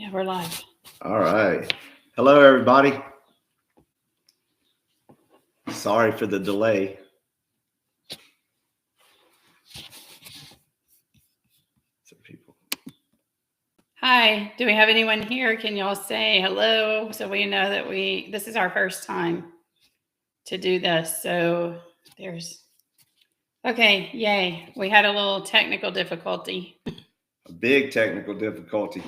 Yeah, we're live. All right. Hello, everybody. Sorry for the delay. Some people. Hi, do we have anyone here? Can y'all say hello so we know that this is our first time to do this. So okay, yay. We had a little technical difficulty. A big technical difficulty.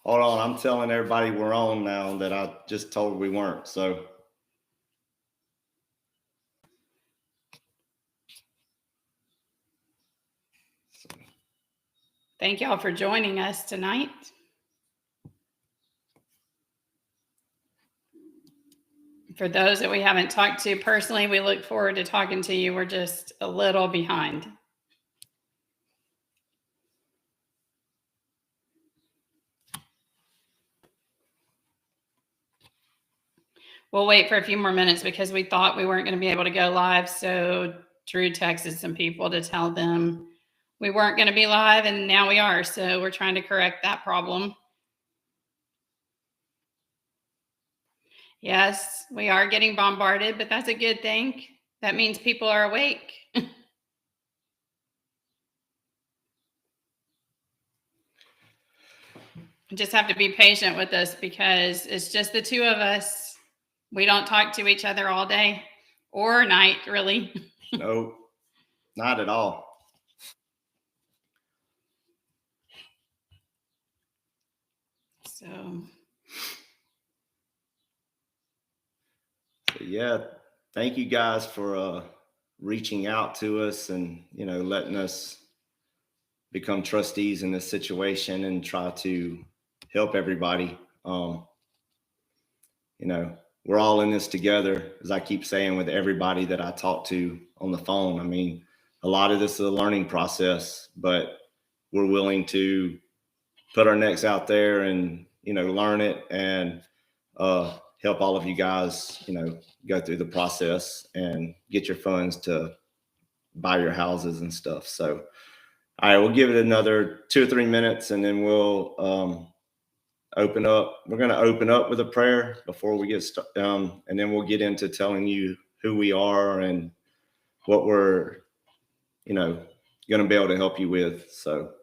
Hold on, I'm telling everybody we're on now that I just told we weren't. So Thank y'all for joining us tonight. For those that we haven't talked to personally, we look forward to talking to you. We're just a little behind. We'll wait for a few more minutes because we thought we weren't going to be able to go live. So Drew texted some people to tell them we weren't going to be live, and now we are. So we're trying to correct that problem. Yes, we are getting bombarded, but that's a good thing. That means people are awake. Just have to be patient with us because it's just the two of us. We don't talk to each other all day or night, really. No, not at all. So yeah, thank you guys for reaching out to us and letting us become trustees in this situation and try to help everybody. We're all in this together, as I keep saying with everybody that I talk to on the phone. I mean, a lot of this is a learning process, but we're willing to put our necks out there and, learn it and help all of you guys, go through the process and get your funds to buy your houses and stuff. So, all right, we'll give it another 2 or 3 minutes and then we'll open up. We're going to open up with a prayer before we get started, and then we'll get into telling you who we are and what we're, going to be able to help you with. So.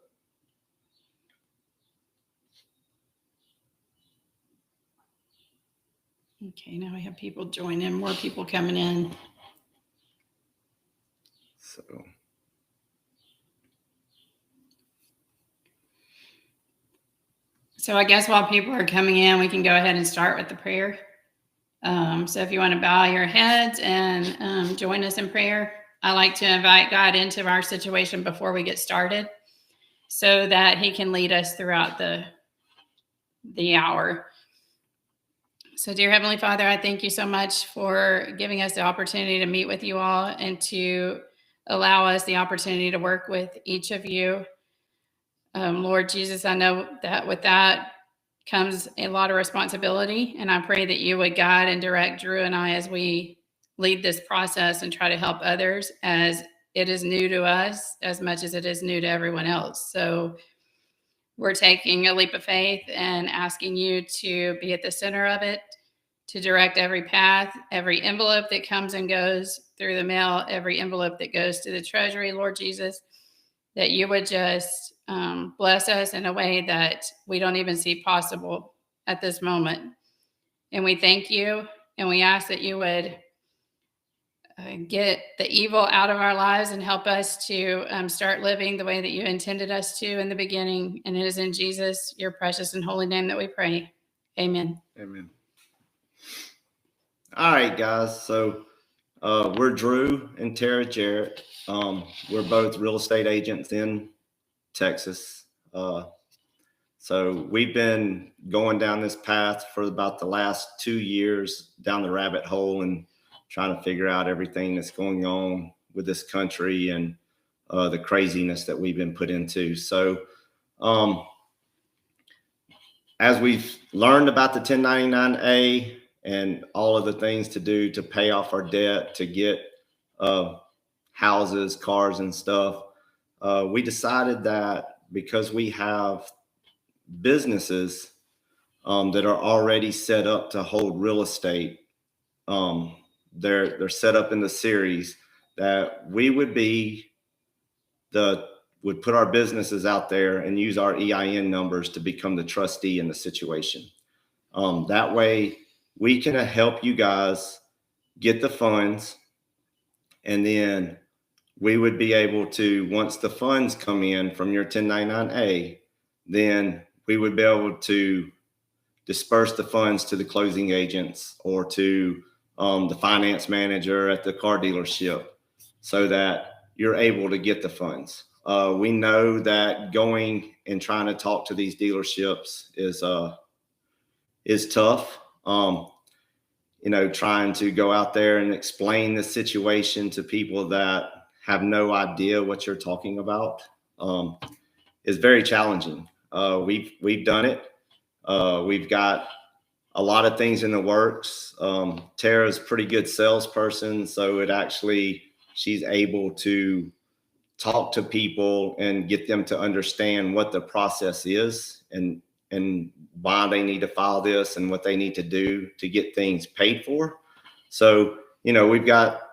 Okay, now we have people joining, more people coming in. So I guess while people are coming in, we can go ahead and start with the prayer. So if you want to bow your heads and join us in prayer, I like to invite God into our situation before we get started so that he can lead us throughout the hour. So dear Heavenly Father, I thank you so much for giving us the opportunity to meet with you all and to allow us the opportunity to work with each of you. Lord Jesus, I know that with that comes a lot of responsibility, and I pray that you would guide and direct Drew and I as we lead this process and try to help others, as it is new to us as much as it is new to everyone else. So we're taking a leap of faith and asking you to be at the center of it, to direct every path, every envelope that comes and goes through the mail, every envelope that goes to the treasury, Lord Jesus, that you would just bless us in a way that we don't even see possible at this moment. And we thank you, and we ask that you would get the evil out of our lives and help us to start living the way that you intended us to in the beginning. And it is in Jesus, your precious and holy name, that we pray. Amen. Amen. All right, guys. So we're Drew and Tara Jarrett. We're both real estate agents in Texas. So we've been going down this path for about the last 2 years, down the rabbit hole and trying to figure out everything that's going on with this country and the craziness that we've been put into. So as we've learned about the 1099-A and all of the things to do to pay off our debt, to get houses, cars, and stuff, we decided that because we have businesses that are already set up to hold real estate, they're set up in the series that we would put our businesses out there and use our EIN numbers to become the trustee in the situation. That way we can help you guys get the funds, and then we would be able to, once the funds come in from your 1099A, then we would be able to disperse the funds to the closing agents or to the finance manager at the car dealership, so that you're able to get the funds. We know that going and trying to talk to these dealerships is tough. Trying to go out there and explain the situation to people that have no idea what you're talking about is very challenging. We've done it. We've got a lot of things in the works. Tara's a pretty good salesperson, so she's able to talk to people and get them to understand what the process is and why they need to file this and what they need to do to get things paid for. So, we've got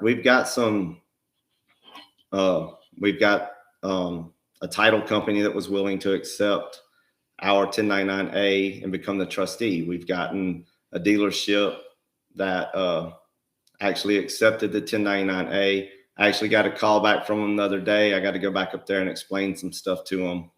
a title company that was willing to accept our 1099A and become the trustee. We've gotten a dealership that actually accepted the 1099A. I actually got a call back from them the other day. I got to go back up there and explain some stuff to them.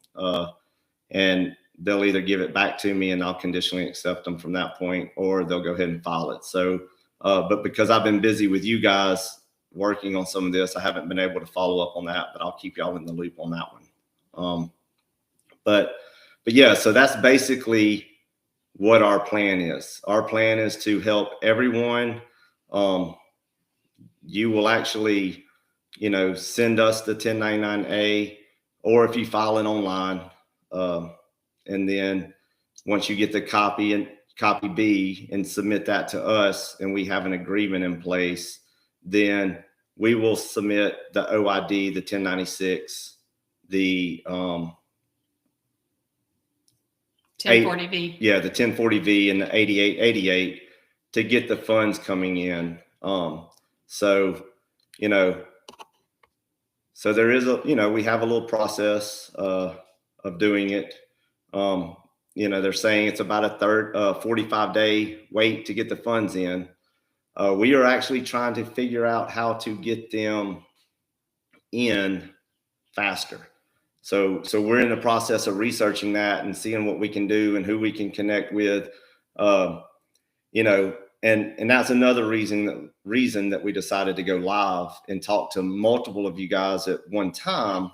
And they'll either give it back to me and I'll conditionally accept them from that point, or they'll go ahead and file it. So, but because I've been busy with you guys working on some of this, I haven't been able to follow up on that, but I'll keep y'all in the loop on that one. But yeah, so that's basically what our plan is. Our plan is to help everyone. You will actually, send us the 1099A, or if you file it online, and then once you get the copy B and submit that to us, and we have an agreement in place, then we will submit the OID, the 1096, the 1040V. The 1040V and the 8888 to get the funds coming in. So there is we have a little process of doing it. They're saying it's about a 45-day wait to get the funds in. We are actually trying to figure out how to get them in faster. So we're in the process of researching that and seeing what we can do and who we can connect with. And that's another reason that we decided to go live and talk to multiple of you guys at one time,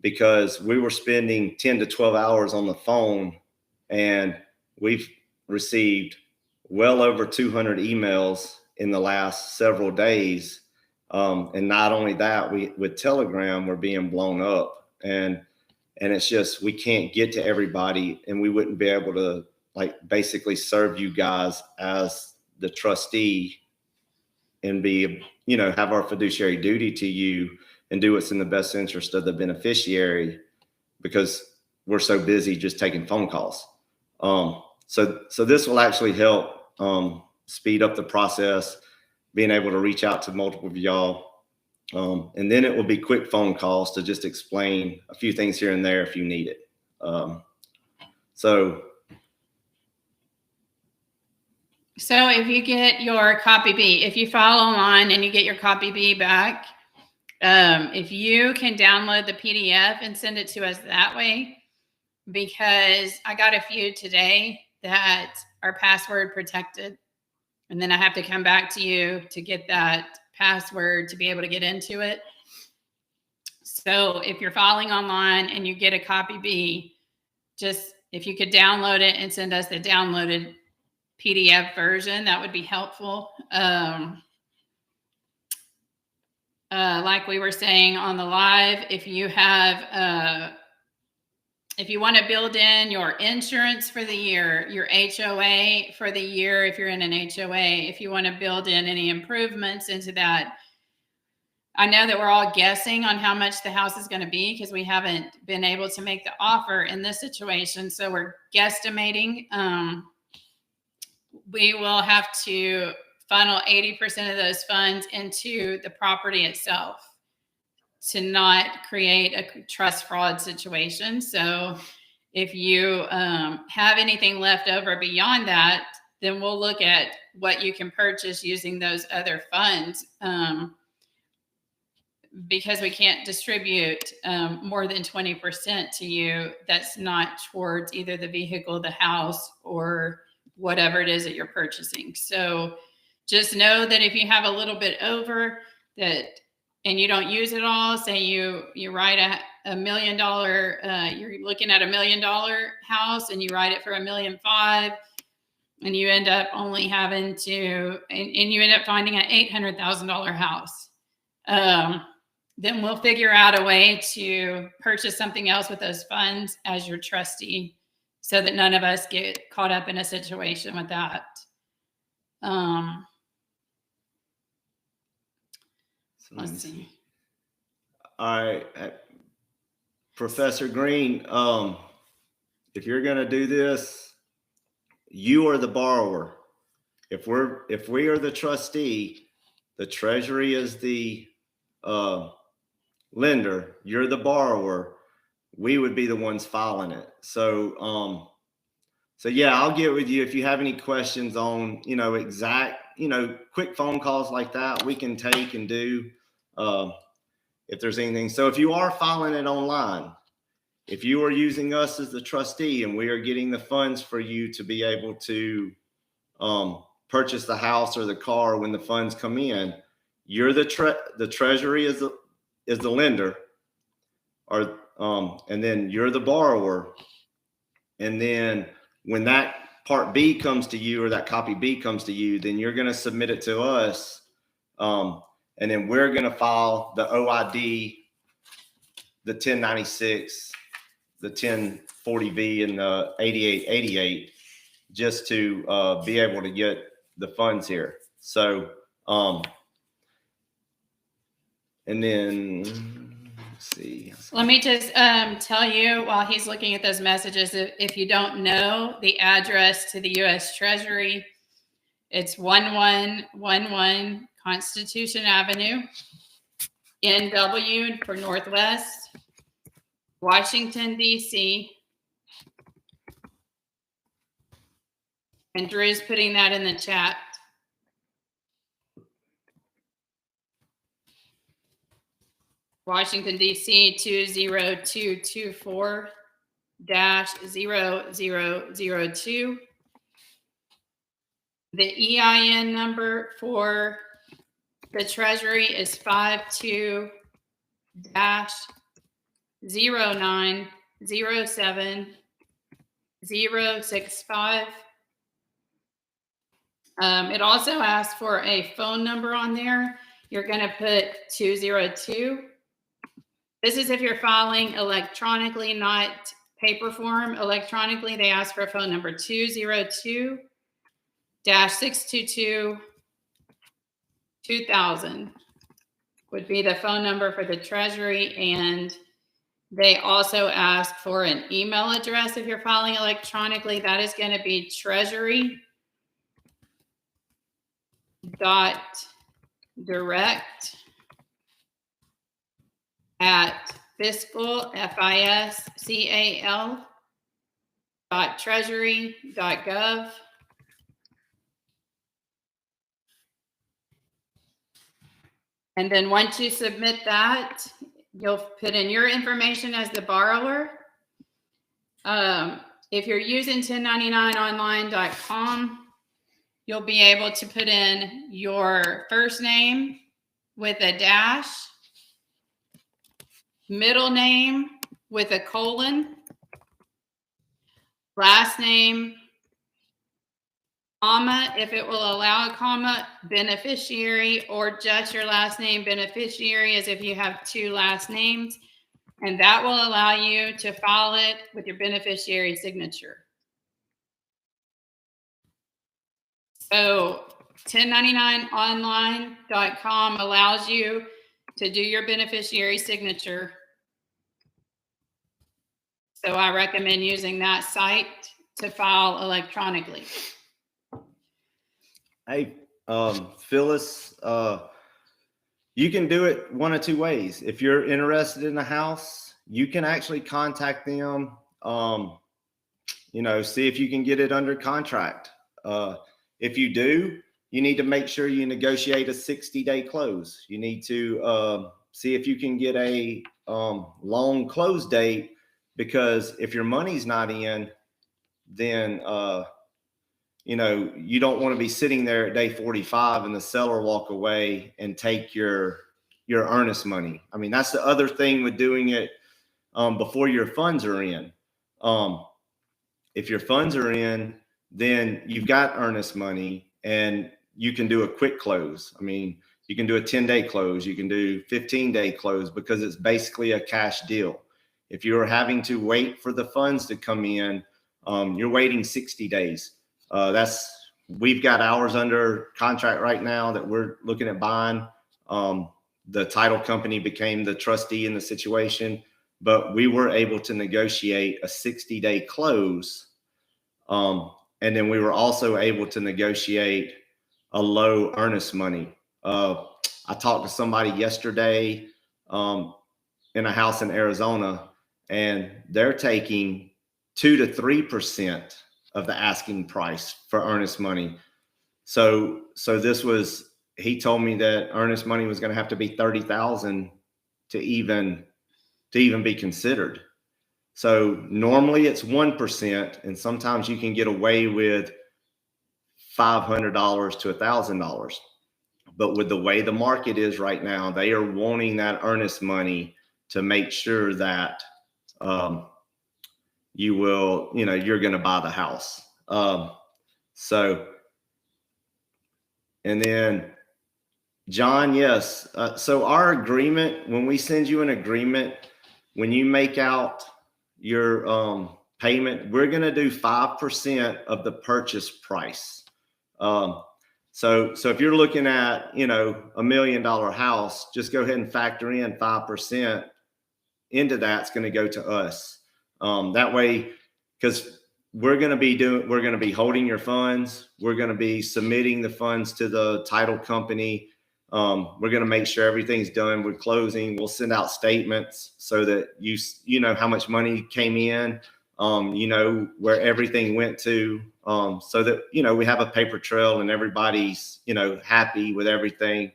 because we were spending 10 to 12 hours on the phone, and we've received well over 200 emails in the last several days. And not only that, with Telegram, we're being blown up, and it's just, we can't get to everybody, and we wouldn't be able to basically serve you guys as the trustee and be, have our fiduciary duty to you and do what's in the best interest of the beneficiary, because we're so busy just taking phone calls. So this will actually help speed up the process, being able to reach out to multiple of y'all. And then it will be quick phone calls to just explain a few things here and there if you need it. So if you get your copy B, if you file online and you get your copy B back, if you can download the PDF and send it to us that way, because I got a few today that are password protected, and then I have to come back to you to get that password to be able to get into it. So if you're filing online and you get a copy B, just if you could download it and send us the downloaded PDF version, that would be helpful. Like we were saying on the live, if you have, if you want to build in your insurance for the year, your HOA for the year, if you're in an HOA, if you want to build in any improvements into that, I know that we're all guessing on how much the house is going to be because we haven't been able to make the offer in this situation. So we're guesstimating. We will have to funnel 80% of those funds into the property itself to not create a trust fraud situation. So if you have anything left over beyond that, then we'll look at what you can purchase using those other funds. Because we can't distribute more than 20% to you that's not towards either the vehicle, the house, or whatever it is that you're purchasing. So just know that if you have a little bit over that and you don't use it all, say you write a $1 million, you're looking at $1 million house and you write it for $1.5 million, and you end up only having to, and you end up finding an $800,000 house. Then we'll figure out a way to purchase something else with those funds as your trustee so that none of us get caught up in a situation with that. Let's see. All right. Professor Green, if you're going to do this, you are the borrower. If we are the trustee, the Treasury is the lender, you're the borrower, we would be the ones filing it. So yeah, I'll get with you if you have any questions on, quick phone calls like that we can take and do, if there's anything. So if you are filing it online, if you are using us as the trustee and we are getting the funds for you to be able to purchase the house or the car when the funds come in, you're the Treasury is the lender, or and then you're the borrower. And then when that part B comes to you, or that copy B comes to you, then you're going to submit it to us. And then we're going to file the OID, the 1096, the 1040V, and the 8888 just to be able to get the funds here. So, and then let's see. Let me just tell you while he's looking at those messages, if you don't know the address to the U.S. Treasury, it's 1111 Constitution Avenue, NW for Northwest, Washington, D.C. And Drew's putting that in the chat. Washington, D.C. 20224-0002. The EIN number for the Treasury is 52-0907-065. It also asks for a phone number on there. You're going to put 202. This is if you're filing electronically, not paper form. Electronically, they ask for a phone number 202-622-2000 would be the phone number for the Treasury. And they also ask for an email address if you're filing electronically. That is going to be treasury.direct@fiscal.treasury.gov. And then once you submit that, you'll put in your information as the borrower. If you're using 1099online.com, you'll be able to put in your first name with a dash, middle name with a colon, last name, comma, if it will allow a comma, beneficiary, or just your last name. Beneficiary as if you have two last names, and that will allow you to file it with your beneficiary signature. So 1099online.com allows you to do your beneficiary signature. So I recommend using that site to file electronically. Hey, Phyllis, you can do it one of two ways. If you're interested in a house, you can actually contact them, see if you can get it under contract. If you do, you need to make sure you negotiate a 60-day close. You need to see if you can get a long close date, because if your money's not in, then you don't want to be sitting there at day 45 and the seller walk away and take your earnest money. I mean, that's the other thing with doing it before your funds are in. If your funds are in, then you've got earnest money and you can do a quick close. I mean, you can do a 10-day close, you can do 15-day close, because it's basically a cash deal. If you're having to wait for the funds to come in, you're waiting 60 days. We've got ours under contract right now that we're looking at buying. The title company became the trustee in the situation, but we were able to negotiate a 60-day close. And then we were also able to negotiate a low earnest money. I talked to somebody yesterday in a house in Arizona, and they're taking 2 to 3% of the asking price for earnest money. So he told me that earnest money was going to have to be $30,000 to even be considered. So normally it's 1%, and sometimes you can get away with $500 to $1,000. But with the way the market is right now, they are wanting that earnest money to make sure that you're going to buy the house. And then John, yes. So our agreement, when we send you an agreement, when you make out your payment, we're going to do 5% of the purchase price. So if you're looking at, $1 million house, just go ahead and factor in 5% into that. It's going to go to us. That way, because we're going to be holding your funds. We're going to be submitting the funds to the title company. We're going to make sure everything's done with closing. We'll send out statements so that you know how much money came in, where everything went to, so that, we have a paper trail and everybody's, happy with everything.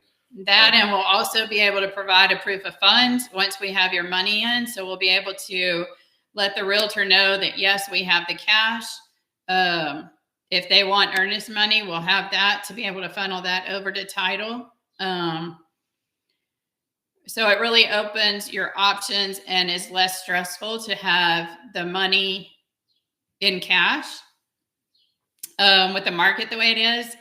And we'll also be able to provide a proof of funds once we have your money in. So we'll be able to let the realtor know that, yes, we have the cash. If they want earnest money, we'll have that to be able to funnel that over to title. So it really opens your options and is less stressful to have the money in cash. With the market the way it is,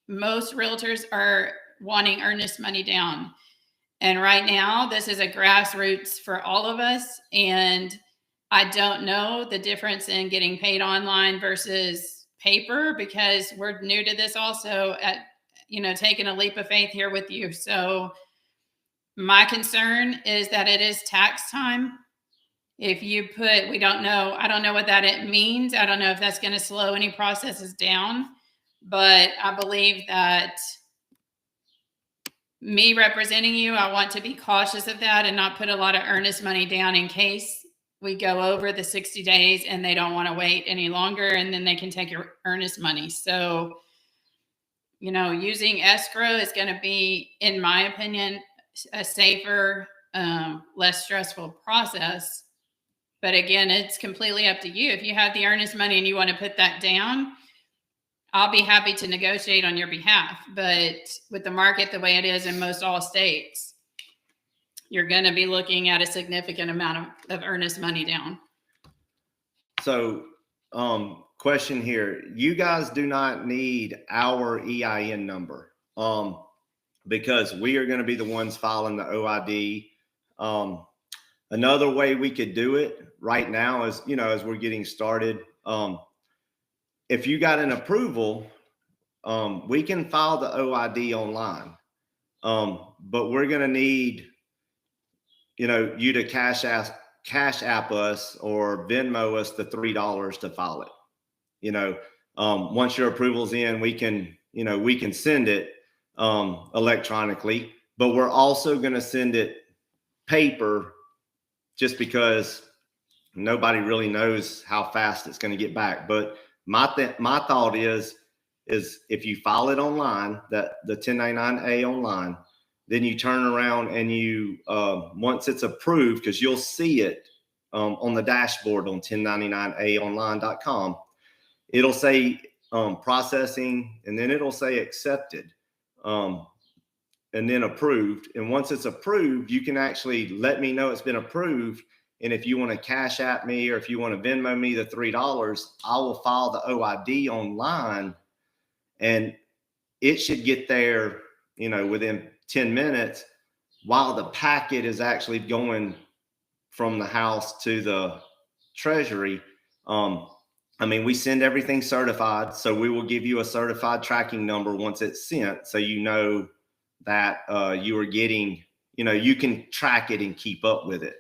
most realtors are wanting earnest money down. And right now, this is a grassroots for all of us. And I don't know the difference in getting paid online versus paper, because we're new to this also, at taking a leap of faith here with you. So my concern is that it is tax time. If you I don't know what that it means. I don't know if that's going to slow any processes down, but I believe that me representing you, I want to be cautious of that and not put a lot of earnest money down in case we go over the 60 days and they don't want to wait any longer, and then they can take your earnest money. So, using escrow is going to be, in my opinion, a safer, less stressful process. But again, it's completely up to you. If you have the earnest money and you want to put that down, I'll be happy to negotiate on your behalf. But with the market the way it is in most all states, you're going to be looking at a significant amount of earnest money down. So, question here. You guys do not need our EIN number, because we are going to be the ones filing the OID. Another way we could do it right now is, as we're getting started, if you got an approval, we can file the OID online. But we're going to need, you to cash app us or Venmo us the $3 to file it. Once your approval's in, we can send it electronically, but we're also going to send it paper just because nobody really knows how fast it's going to get back. But my thought is if you file it online, the 1099-A online, then you turn around and you, once it's approved, because you'll see it on the dashboard on 1099aonline.com, it'll say processing, and then it'll say accepted, and then approved. And once it's approved, you can actually let me know it's been approved. And if you want to cash at me or if you want to Venmo me the $3, I will file the OID online, and it should get there, within 10 minutes, while the packet is actually going from the house to the treasury. We send everything certified, so we will give you a certified tracking number once it's sent, so that you are getting, you can track it and keep up with it.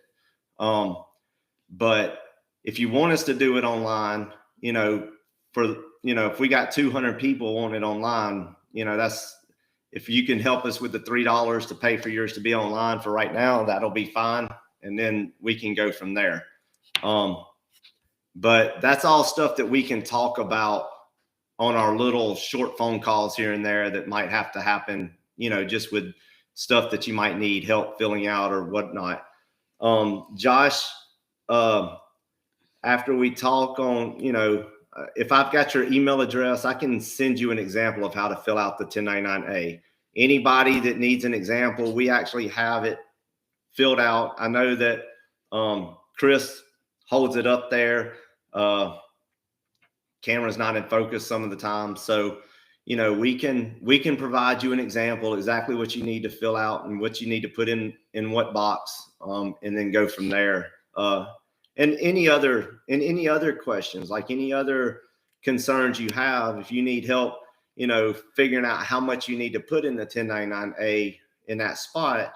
But if you want us to do it online, if we got 200 people on it online, if you can help us with the $3 to pay for yours to be online for right now, that'll be fine. And then we can go from there. But that's all stuff that we can talk about on our little short phone calls here and there that might have to happen, just with stuff that you might need help filling out or whatnot. Josh, after we talk on, if I've got your email address, I can send you an example of how to fill out the 1099-A. Anybody that needs an example, we actually have it filled out. I know that Chris holds it up there. Camera's not in focus some of the time. So, we can provide you an example, exactly what you need to fill out and what you need to put in what box, and then go from there. And any other questions, like any other concerns you have, if you need help, figuring out how much you need to put in the 1099-A in that spot,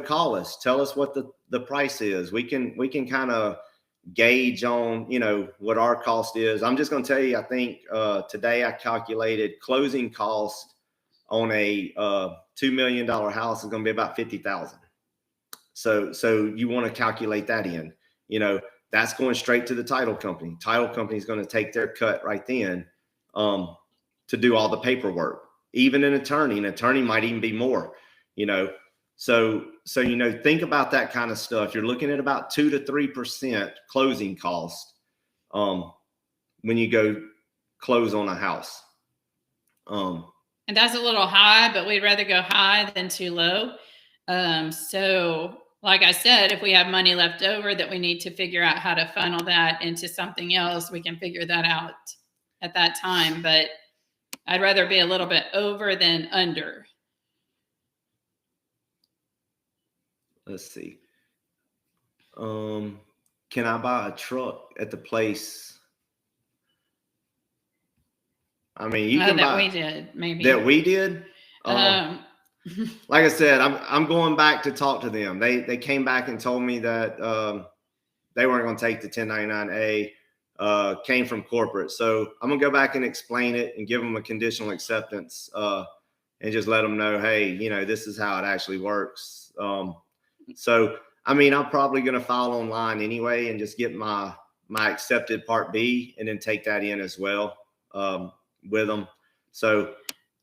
call us, tell us what the price is. We can kind of gauge on, what our cost is. I'm just going to tell you, I think today I calculated closing cost on a $2 million house is going to be about $50,000. So you want to calculate that in. That's going straight to the title company. Title company is going to take their cut right then to do all the paperwork. Even an attorney might even be more, So think about that kind of stuff. You're looking at about 2 to 3% closing cost when you go close on a house. And that's a little high, but we'd rather go high than too low. So like I said, if we have money left over that we need to figure out how to funnel that into something else, we can figure that out at that time. But I'd rather be a little bit over than under. Let's see. Can I buy a truck at the place? You can buy we did, maybe. That we did? Like I said, I'm going back to talk to them. They came back and told me that they weren't going to take the 1099-A, came from corporate. So I'm going to go back and explain it and give them a conditional acceptance, and just let them know, hey, this is how it actually works. So, I'm probably going to file online anyway and just get my accepted Part B and then take that in as well with them. So,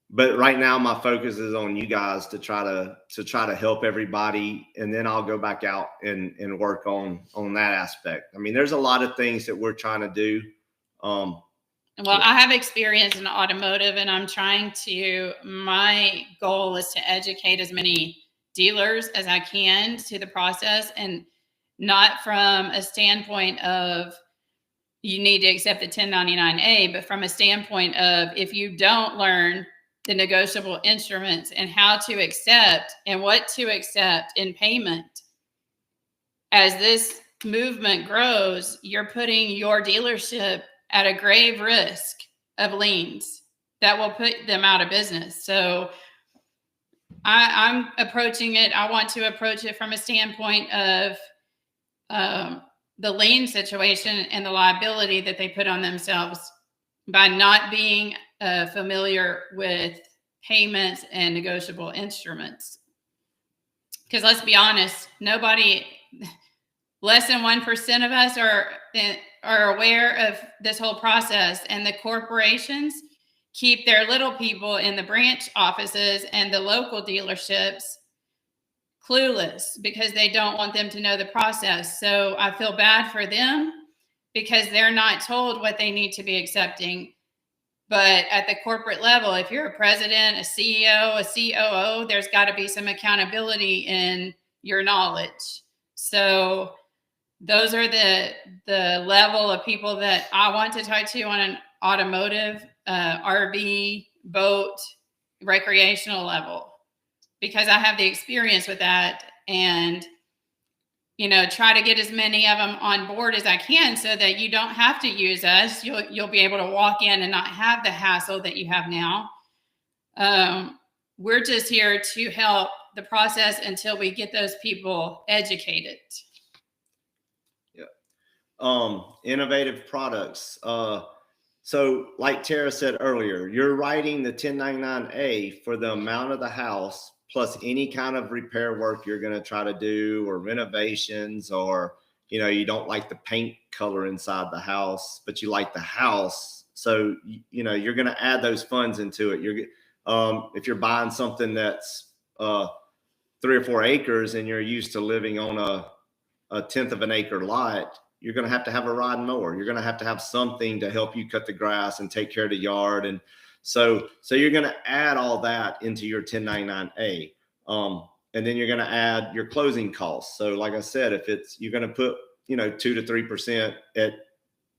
but right now my focus is on you guys to try to help everybody, and then I'll go back out and work on that aspect. There's a lot of things that we're trying to do. Well, I have experience in automotive, and my goal is to educate as many dealers as I can to the process, and not from a standpoint of you need to accept the 1099-A, but from a standpoint of if you don't learn the negotiable instruments and how to accept and what to accept in payment, as this movement grows, you're putting your dealership at a grave risk of liens that will put them out of business. So I'm approaching it. I want to approach it from a standpoint of the lien situation and the liability that they put on themselves by not being familiar with payments and negotiable instruments. Because let's be honest, nobody, less than 1% of us are aware of this whole process, and the corporations keep their little people in the branch offices and the local dealerships clueless because they don't want them to know the process. So I feel bad for them because they're not told what they need to be accepting. But at the corporate level, if you're a president, a CEO, a COO, there's got to be some accountability in your knowledge. So those are the level of people that I want to talk to on an automotive, RV, boat, recreational level, because I have the experience with that, and try to get as many of them on board as I can so that you don't have to use us. You'll be able to walk in and not have the hassle that you have now. We're just here to help the process until we get those people educated. Yeah. Innovative products. So like Tara said earlier, you're writing the 1099-A for the amount of the house plus any kind of repair work you're going to try to do, or renovations, or, you don't like the paint color inside the house, but you like the house. So, you're going to add those funds into it. If you're buying something that's 3 or 4 acres and you're used to living on a tenth of an acre lot, you're going to have a rod mower. You're going to have something to help you cut the grass and take care of the yard. And so you're going to add all that into your 1099-A. And then you're going to add your closing costs. So like I said, you're going to put, 2 to 3%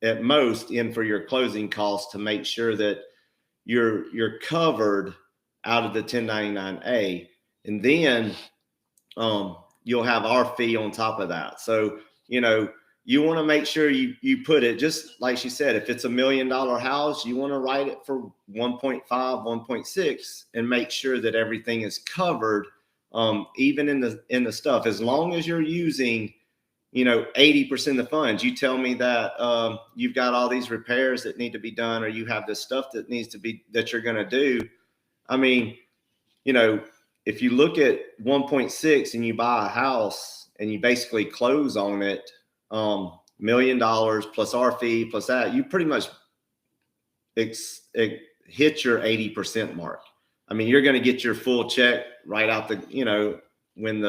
at most in for your closing costs to make sure that you're covered out of the 1099-A. And then you'll have our fee on top of that. So, you want to make sure you put it, just like she said, if it's $1 million house, you want to write it for 1.5, 1.6, and make sure that everything is covered, even in the stuff. As long as you're using, 80% of the funds. You tell me that you've got all these repairs that need to be done, or you have this stuff that you're going to do. I mean, if you look at 1.6 and you buy a house and you basically close on it, $1 million plus our fee plus that, you pretty much hit your 80% mark. I mean, you're going to get your full check right out when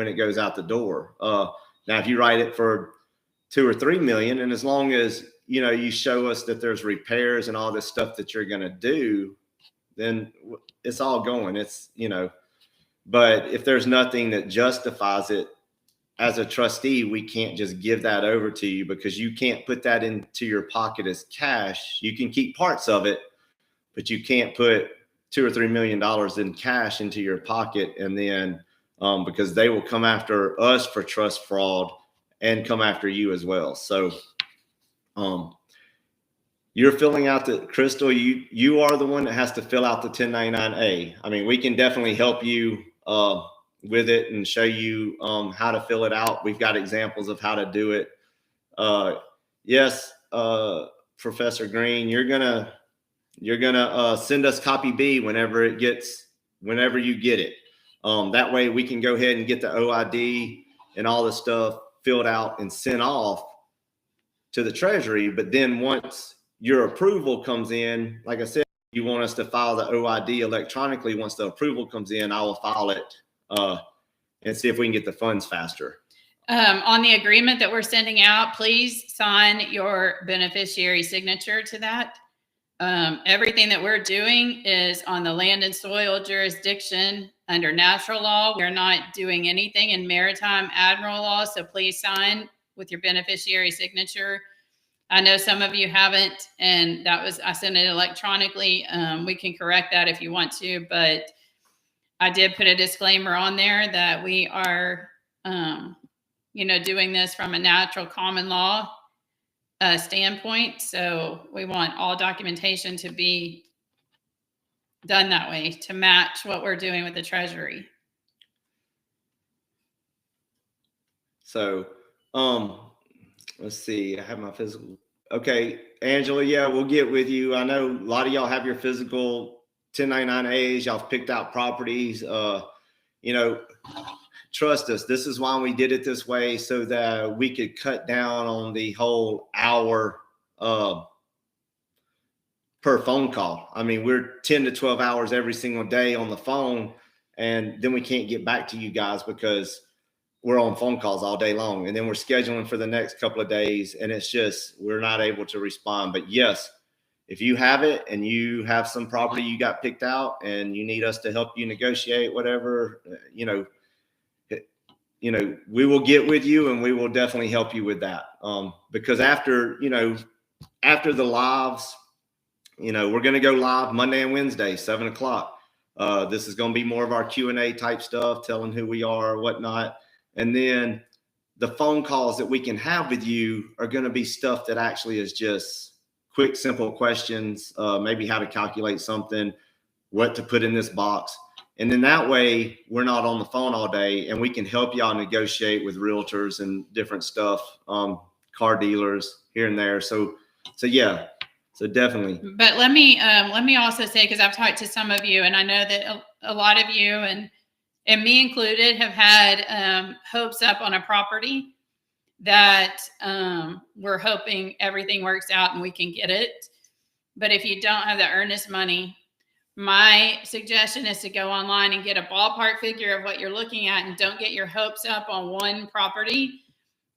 it goes out the door. Now, if you write it for 2 or 3 million, and as long as you show us that there's repairs and all this stuff that you're going to do, then it's all going. But if there's nothing that justifies it, as a trustee, we can't just give that over to you, because you can't put that into your pocket as cash. You can keep parts of it, but you can't put $2 or $3 million in cash into your pocket, and then because they will come after us for trust fraud and come after you as well. So you're filling out Crystal, you are the one that has to fill out the 1099-A. I mean, we can definitely help you with it and show you how to fill it out. We've got examples of how to do it. Yes, Professor Green, you're gonna send us copy B whenever you get it. That way we can go ahead and get the OID and all the stuff filled out and sent off to the Treasury. But then once your approval comes in, like I said, you want us to file the OID electronically. Once the approval comes in, I will file it and see if we can get the funds faster. On the agreement that we're sending out, please sign your beneficiary signature to that. Everything that we're doing is on the land and soil jurisdiction under natural law. We're not doing anything in maritime admiral law, so please sign with your beneficiary signature. I know some of you haven't, and I sent it electronically. We can correct that if you want to, but I did put a disclaimer on there that we are, doing this from a natural common law standpoint. So we want all documentation to be done that way to match what we're doing with the Treasury. So, let's see. I have my physical. Okay, Angela. Yeah, we'll get with you. I know a lot of y'all have your physical 1099As. Y'all picked out properties. Trust us. This is why we did it this way, so that we could cut down on the whole hour per phone call. I mean, we're 10 to 12 hours every single day on the phone, and then we can't get back to you guys because we're on phone calls all day long, and then we're scheduling for the next couple of days, and it's just we're not able to respond. But yes, if you have it and you have some property you got picked out and you need us to help you negotiate whatever, we will get with you and we will definitely help you with that. Because after the lives, we're going to go live Monday and Wednesday, 7:00. This is going to be more of our Q&A type stuff, telling who we are, whatnot. And then the phone calls that we can have with you are going to be stuff that actually is just quick, simple questions, maybe how to calculate something, what to put in this box. And then that way we're not on the phone all day, and we can help y'all negotiate with realtors and different stuff, car dealers here and there. So yeah, so definitely. But let me also say, because I've talked to some of you, and I know that a lot of you, and me included, have had hopes up on a property that we're hoping everything works out and we can get it. But if you don't have the earnest money, my suggestion is to go online and get a ballpark figure of what you're looking at, and don't get your hopes up on one property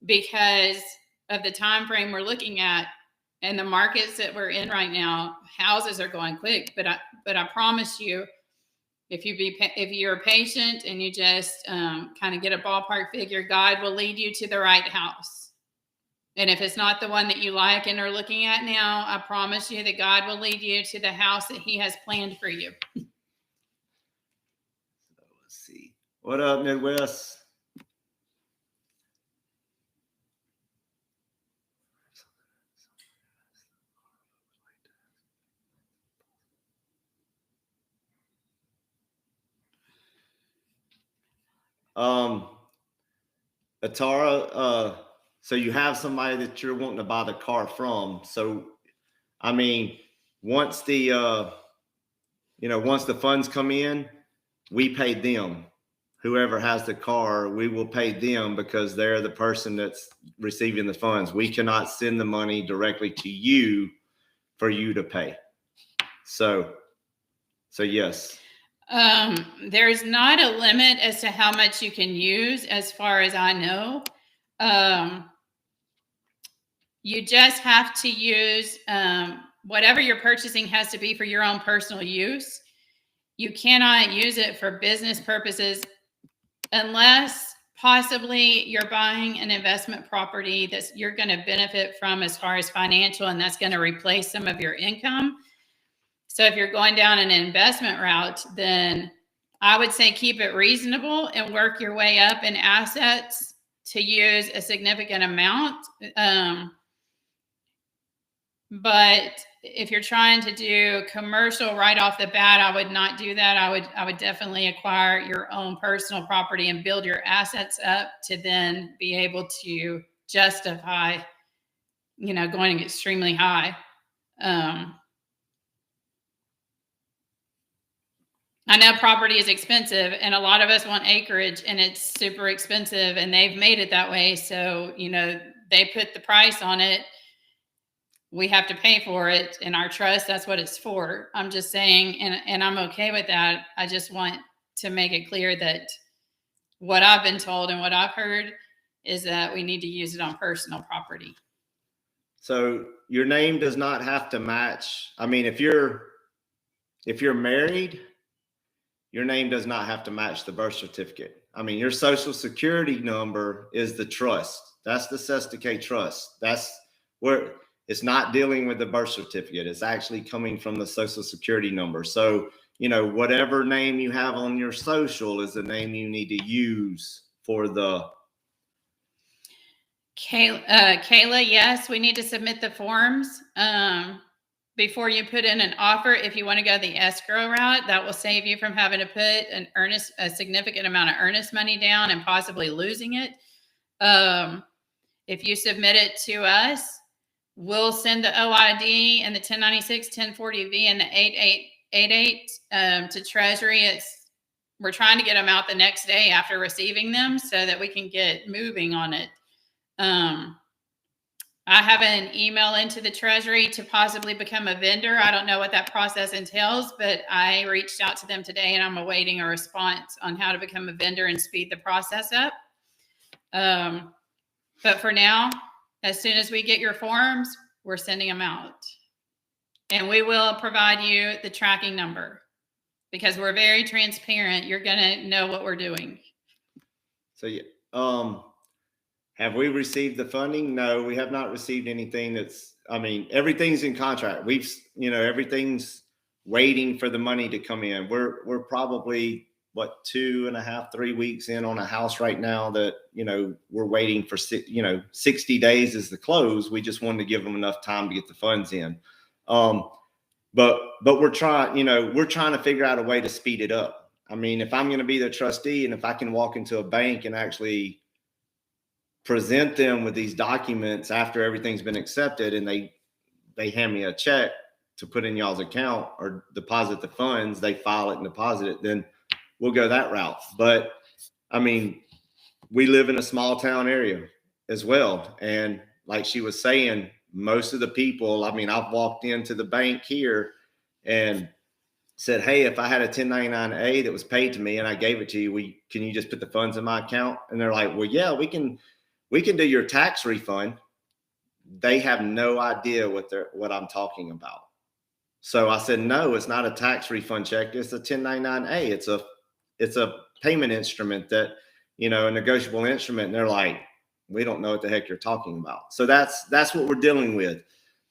because of the time frame we're looking at and the markets that we're in right now. Houses are going quick, but I promise you, if you're patient and you just kind of get a ballpark figure, God will lead you to the right house. And if it's not the one that you like and are looking at now, I promise you that God will lead you to the house that He has planned for you. So let's see. What up, Midwest? Atara, so you have somebody that you're wanting to buy the car from. So, I mean, once the funds come in, we pay them. Whoever has the car, we will pay them because they're the person that's receiving the funds. We cannot send the money directly to you for you to pay. So yes. There's not a limit as to how much you can use, as far as I know. You just have to use whatever you're purchasing has to be for your own personal use. You cannot use it for business purposes unless possibly you're buying an investment property that you're going to benefit from as far as financial, and that's going to replace some of your income. So if you're going down an investment route, then I would say keep it reasonable and work your way up in assets to use a significant amount. But if you're trying to do commercial right off the bat, I would not do that. I would definitely acquire your own personal property and build your assets up to then be able to justify, going extremely high. I know property is expensive, and a lot of us want acreage, and it's super expensive, and they've made it that way. So, they put the price on it. We have to pay for it in our trust. That's what it's for. I'm just saying, and I'm okay with that. I just want to make it clear that what I've been told and what I've heard is that we need to use it on personal property. So your name does not have to match. I mean, if you're married, your name does not have to match the birth certificate. I mean, your social security number is the trust. That's the Sesticate trust. That's where it's not dealing with the birth certificate. It's actually coming from the social security number. So, whatever name you have on your social is the name you need to use for the. Kayla, yes, we need to submit the forms. before you put in an offer, if you want to go the escrow route, that will save you from having to put a significant amount of earnest money down and possibly losing it. If you submit it to us, we'll send the OID and the 1096, 1040V, and the 8888 to Treasury. We're trying to get them out the next day after receiving them so that we can get moving on it. I have an email into the Treasury to possibly become a vendor. I don't know what that process entails, but I reached out to them today and I'm awaiting a response on how to become a vendor and speed the process up. But for now, as soon as we get your forms, we're sending them out. And we will provide you the tracking number because we're very transparent. You're going to know what we're doing. So, have we received the funding? No, we have not received anything everything's in contract. Everything's waiting for the money to come in. We're probably 2.5, 3 weeks in on a house right now that, we're waiting for 60 days is the close. We just wanted to give them enough time to get the funds in. But we're trying to figure out a way to speed it up. I mean, if I'm going to be the trustee and if I can walk into a bank and actually present them with these documents after everything's been accepted and they hand me a check to put in y'all's account or deposit the funds, they file it and deposit it, then we'll go that route. But I mean, we live in a small town area as well. And like she was saying, most of the people, I've walked into the bank here and said, hey, if I had a 1099-A that was paid to me and I gave it to you, can you just put the funds in my account? And they're like, well, yeah, we can do your tax refund. They have no idea what I'm talking about. So I said, no, it's not a tax refund check. It's a 1099-A. It's a payment instrument that, a negotiable instrument. And they're like, we don't know what the heck you're talking about. So that's what we're dealing with.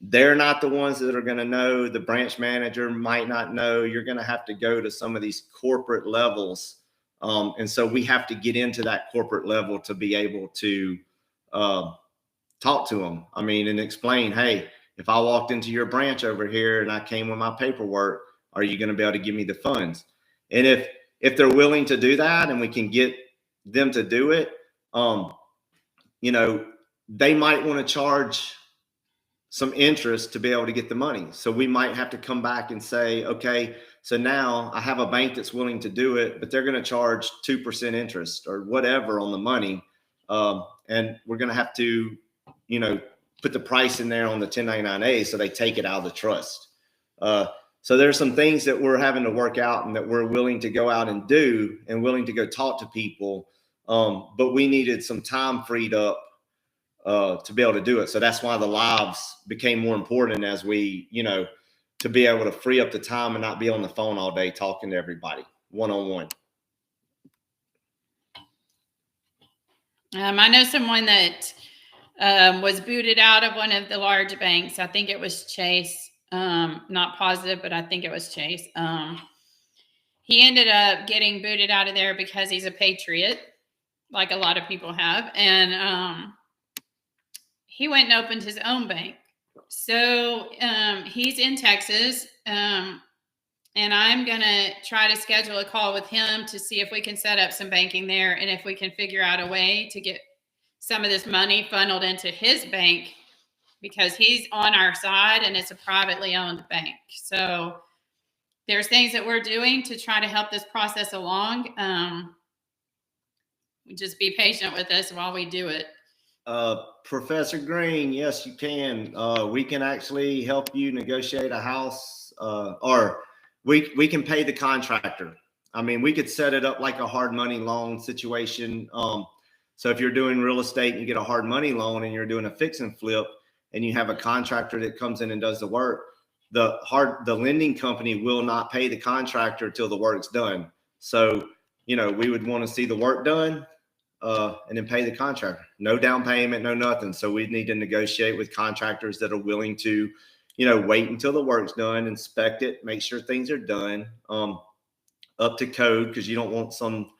They're not the ones that are going to know. The branch manager might not know. You're going to have to go to some of these corporate levels. And so we have to get into that corporate level to be able to talk to them. And explain, hey, if I walked into your branch over here and I came with my paperwork, are you going to be able to give me the funds? And if they're willing to do that and we can get them to do it, they might want to charge some interest to be able to get the money. So we might have to come back and say, okay, so now I have a bank that's willing to do it, but they're going to charge 2% interest or whatever on the money. And we're going to have to, put the price in there on the 1099-A so they take it out of the trust. So there's some things that we're having to work out and that we're willing to go out and do and willing to go talk to people. But we needed some time freed up to be able to do it. So that's why the lives became more important as we, to be able to free up the time and not be on the phone all day talking to everybody one-on-one. I know someone that was booted out of one of the large banks. I think it was Chase. Not positive, but I think it was Chase. He ended up getting booted out of there because he's a patriot, like a lot of people have. And he went and opened his own bank. So he's in Texas. And I'm going to try to schedule a call with him to see if we can set up some banking there and if we can figure out a way to get some of this money funneled into his bank because he's on our side and it's a privately owned bank. So there's things that we're doing to try to help this process along. Just be patient with us while we do it. Professor Green, yes, you can. We can actually help you negotiate a house or we can pay the contractor. We could set it up like a hard money loan situation. So if you're doing real estate and you get a hard money loan and you're doing a fix and flip and you have a contractor that comes in and does the work, the lending company will not pay the contractor till the work's done. So, we would want to see the work done and then pay the contractor. No down payment, no nothing. So we need to negotiate with contractors that are willing to, wait until the work's done, inspect it, make sure things are done up to code, because you don't want some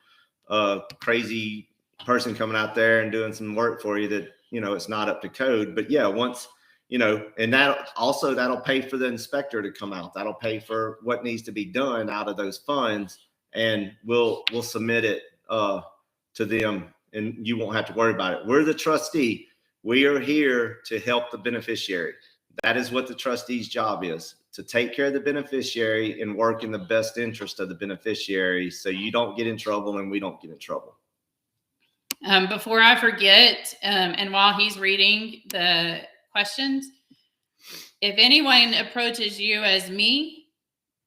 crazy person coming out there and doing some work for you that, it's not up to code. But yeah, once and that'll pay for the inspector to come out. That'll pay for what needs to be done out of those funds, and we'll submit it to them, and you won't have to worry about it. We're the trustee. We are here to help the beneficiary. That is what the trustee's job is, to take care of the beneficiary and work in the best interest of the beneficiary, so you don't get in trouble and we don't get in trouble. Before I forget, and while he's reading the questions, if anyone approaches you as me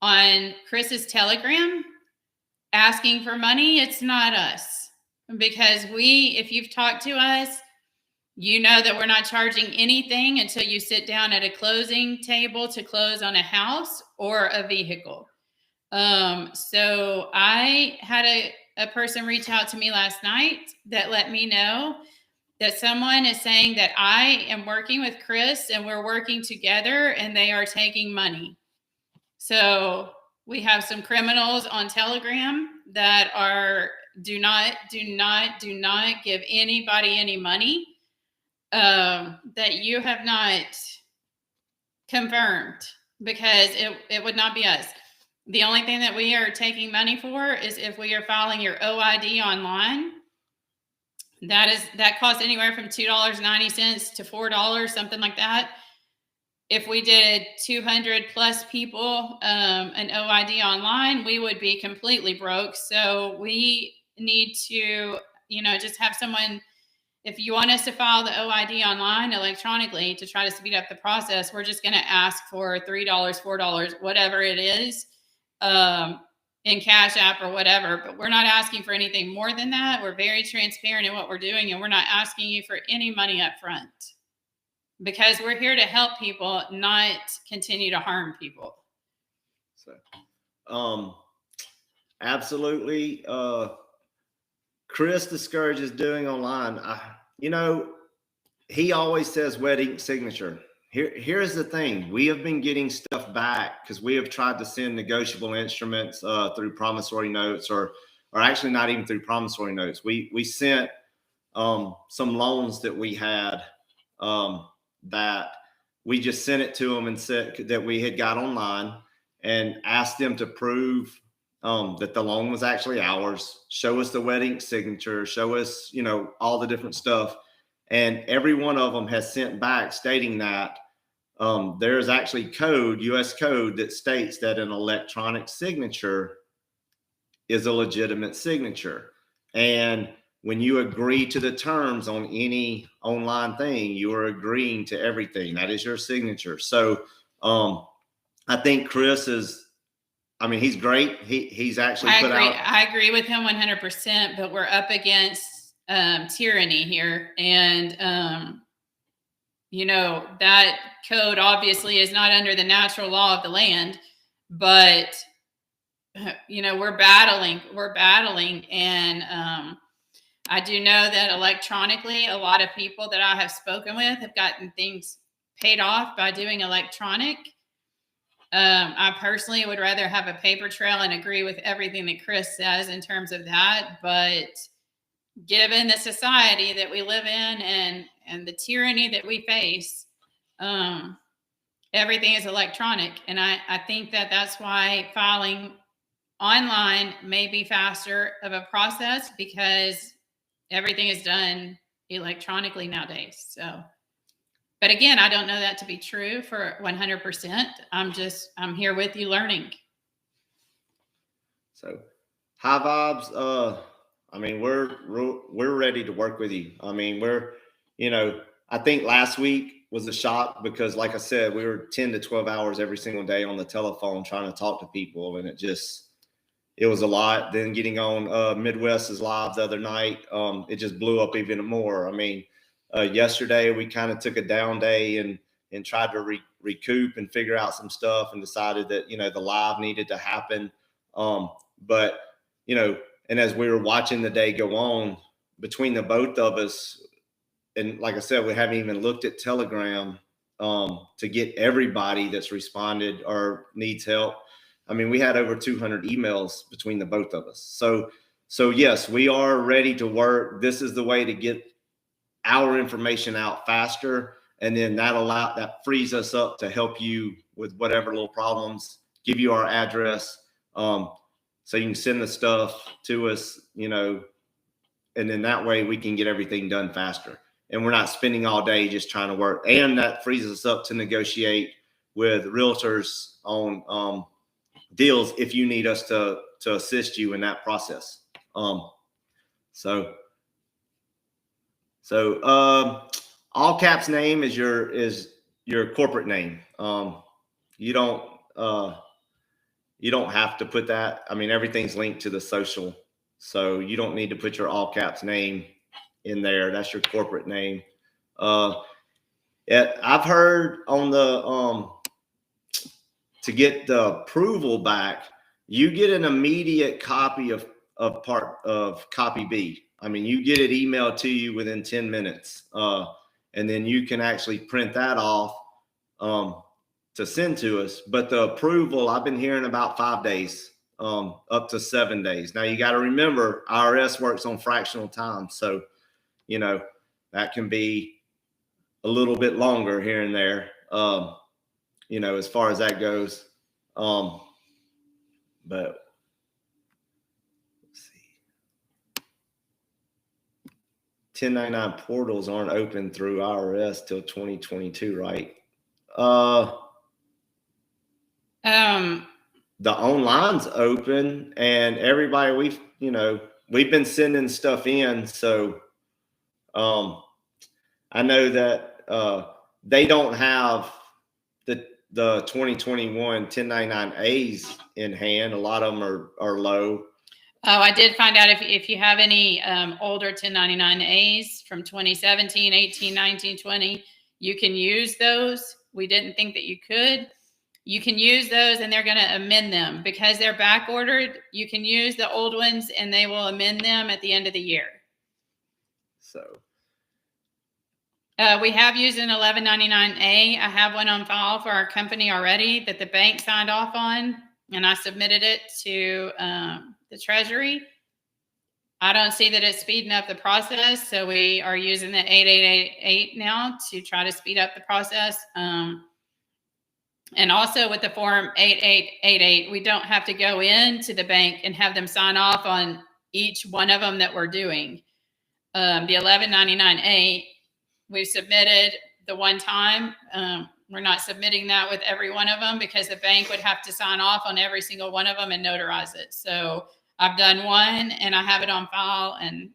on Chris's Telegram asking for money, it's not us. Because if you've talked to us, you know that we're not charging anything until you sit down at a closing table to close on a house or a vehicle. So I had a person reach out to me last night that let me know that someone is saying that I am working with Chris and we're working together and they are taking money. So we have some criminals on Telegram that do not give anybody any money that you have not confirmed, because it would not be us. The only thing that we are taking money for is if we are filing your OID online. That costs anywhere from $2.90 to $4, something like that. If we did 200 plus people an OID online, we would be completely broke. So we need to, just have someone. If you want us to file the OID online electronically to try to speed up the process, we're just going to ask for $3, $4, whatever it is, in Cash App or whatever. But we're not asking for anything more than that. We're very transparent in what we're doing, and we're not asking you for any money up front, because we're here to help people, not continue to harm people. So, absolutely. Chris discourages doing online. He always says wedding signature. Here's the thing. We have been getting stuff back because we have tried to send negotiable instruments through promissory notes, or actually not even through promissory notes. We sent some loans that we had that we just sent it to them and said that we had got online, and asked them to prove that the loan was actually ours, show us the wedding signature, show us, all the different stuff. And every one of them has sent back stating that there's actually U.S. code that states that an electronic signature is a legitimate signature. And when you agree to the terms on any online thing, you are agreeing to everything. That is your signature. So I think Chris he's great. He's actually I agree with him 100%, but we're up against tyranny here. And, that code obviously is not under the natural law of the land, but, we're battling. And I do know that electronically, a lot of people that I have spoken with have gotten things paid off by doing electronic. I personally would rather have a paper trail and agree with everything that Chris says in terms of that. But given the society that we live in and the tyranny that we face, everything is electronic. And I think that's why filing online may be faster of a process, because everything is done electronically nowadays. So. But again, I don't know that to be true for 100%. I'm here with you learning. So high vibes. We're ready to work with you. I think last week was a shock because, like I said, we were 10 to 12 hours every single day on the telephone trying to talk to people. And it was a lot. Then getting on Midwest's live the other night, it just blew up even more. Yesterday we kind of took a down day and tried to recoup and figure out some stuff, and decided that, the live needed to happen. But and as we were watching the day go on between the both of us, and like I said, we haven't even looked at Telegram to get everybody that's responded or needs help. We had over 200 emails between the both of us. So yes, we are ready to work. This is the way to get our information out faster And then that frees us up to help you with whatever little problems, give you our address. So you can send the stuff to us, and then that way we can get everything done faster. And we're not spending all day just trying to work. And that frees us up to negotiate with realtors on deals if you need us to assist you in that process. So all caps name is your corporate name. You don't have to put that. I mean, everything's linked to the social, so you don't need to put your all caps name in there. That's your corporate name. I've heard on the to get the approval back, you get an immediate copy of copy B. I mean, you get it emailed to you within 10 minutes. And then you can actually print that off to send to us. But the approval, I've been hearing about 5 days, up to 7 days. Now you got to remember, IRS works on fractional time. So, that can be a little bit longer here and there, as far as that goes. But let's see. 1099 portals aren't open through IRS till 2022, right? The online's open, and everybody we've been sending stuff in. So I know that they don't have the 2021 1099As in hand. A lot of them are low. Oh, I did find out if you have any older 1099As from 2017, 18, 19, 20, you can use those. We didn't think that you could. You can use those, and they're going to amend them because they're back ordered. You can use the old ones, and they will amend them at the end of the year. So we have used an 1199A. I have one on file for our company already that the bank signed off on, and I submitted it to the Treasury. I don't see that it's speeding up the process, so we are using the 8888 now to try to speed up the process. And also with the form 8888, we don't have to go into the bank and have them sign off on each one of them that we're doing. The 1199A, we've submitted the one time. We're not submitting that with every one of them because the bank would have to sign off on every single one of them and notarize it. So I've done one, and I have it on file, and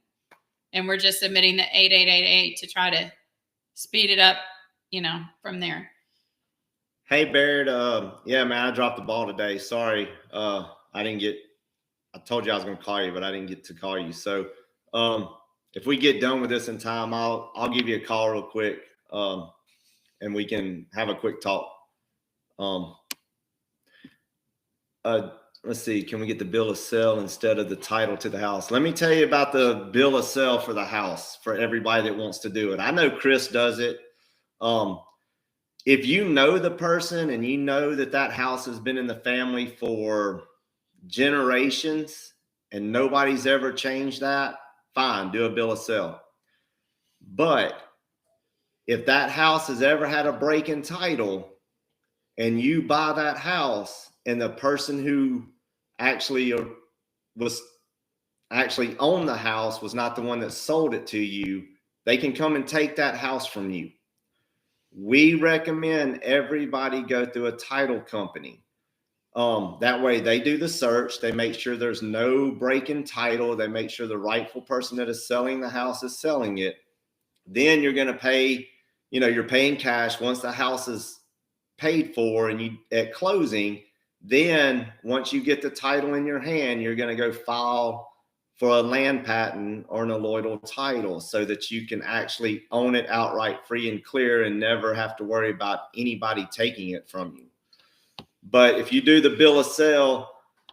we're just submitting the 8888 to try to speed it up, from there. Hey, Baird. Yeah, man, I dropped the ball today. Sorry. I told you I was going to call you, but I didn't get to call you. So if we get done with this in time, I'll give you a call real quick, and we can have a quick talk. Let's see. Can we get the bill of sale instead of the title to the house? Let me tell you about the bill of sale for the house for everybody that wants to do it. I know Chris does it. If you know the person and you know that house has been in the family for generations and nobody's ever changed that, fine, do a bill of sale. But if that house has ever had a break in title and you buy that house and the person who actually owned the house was not the one that sold it to you, they can come and take that house from you. We recommend everybody go through a title company. That way they do the search. They make sure there's no break in title. They make sure the rightful person that is selling the house is selling it. Then you're going to pay, you're paying cash once the house is paid for, and you at closing. Then once you get the title in your hand, you're going to go file for a land patent or an alloidal title so that you can actually own it outright, free and clear, and never have to worry about anybody taking it from you. But if you do the bill of sale,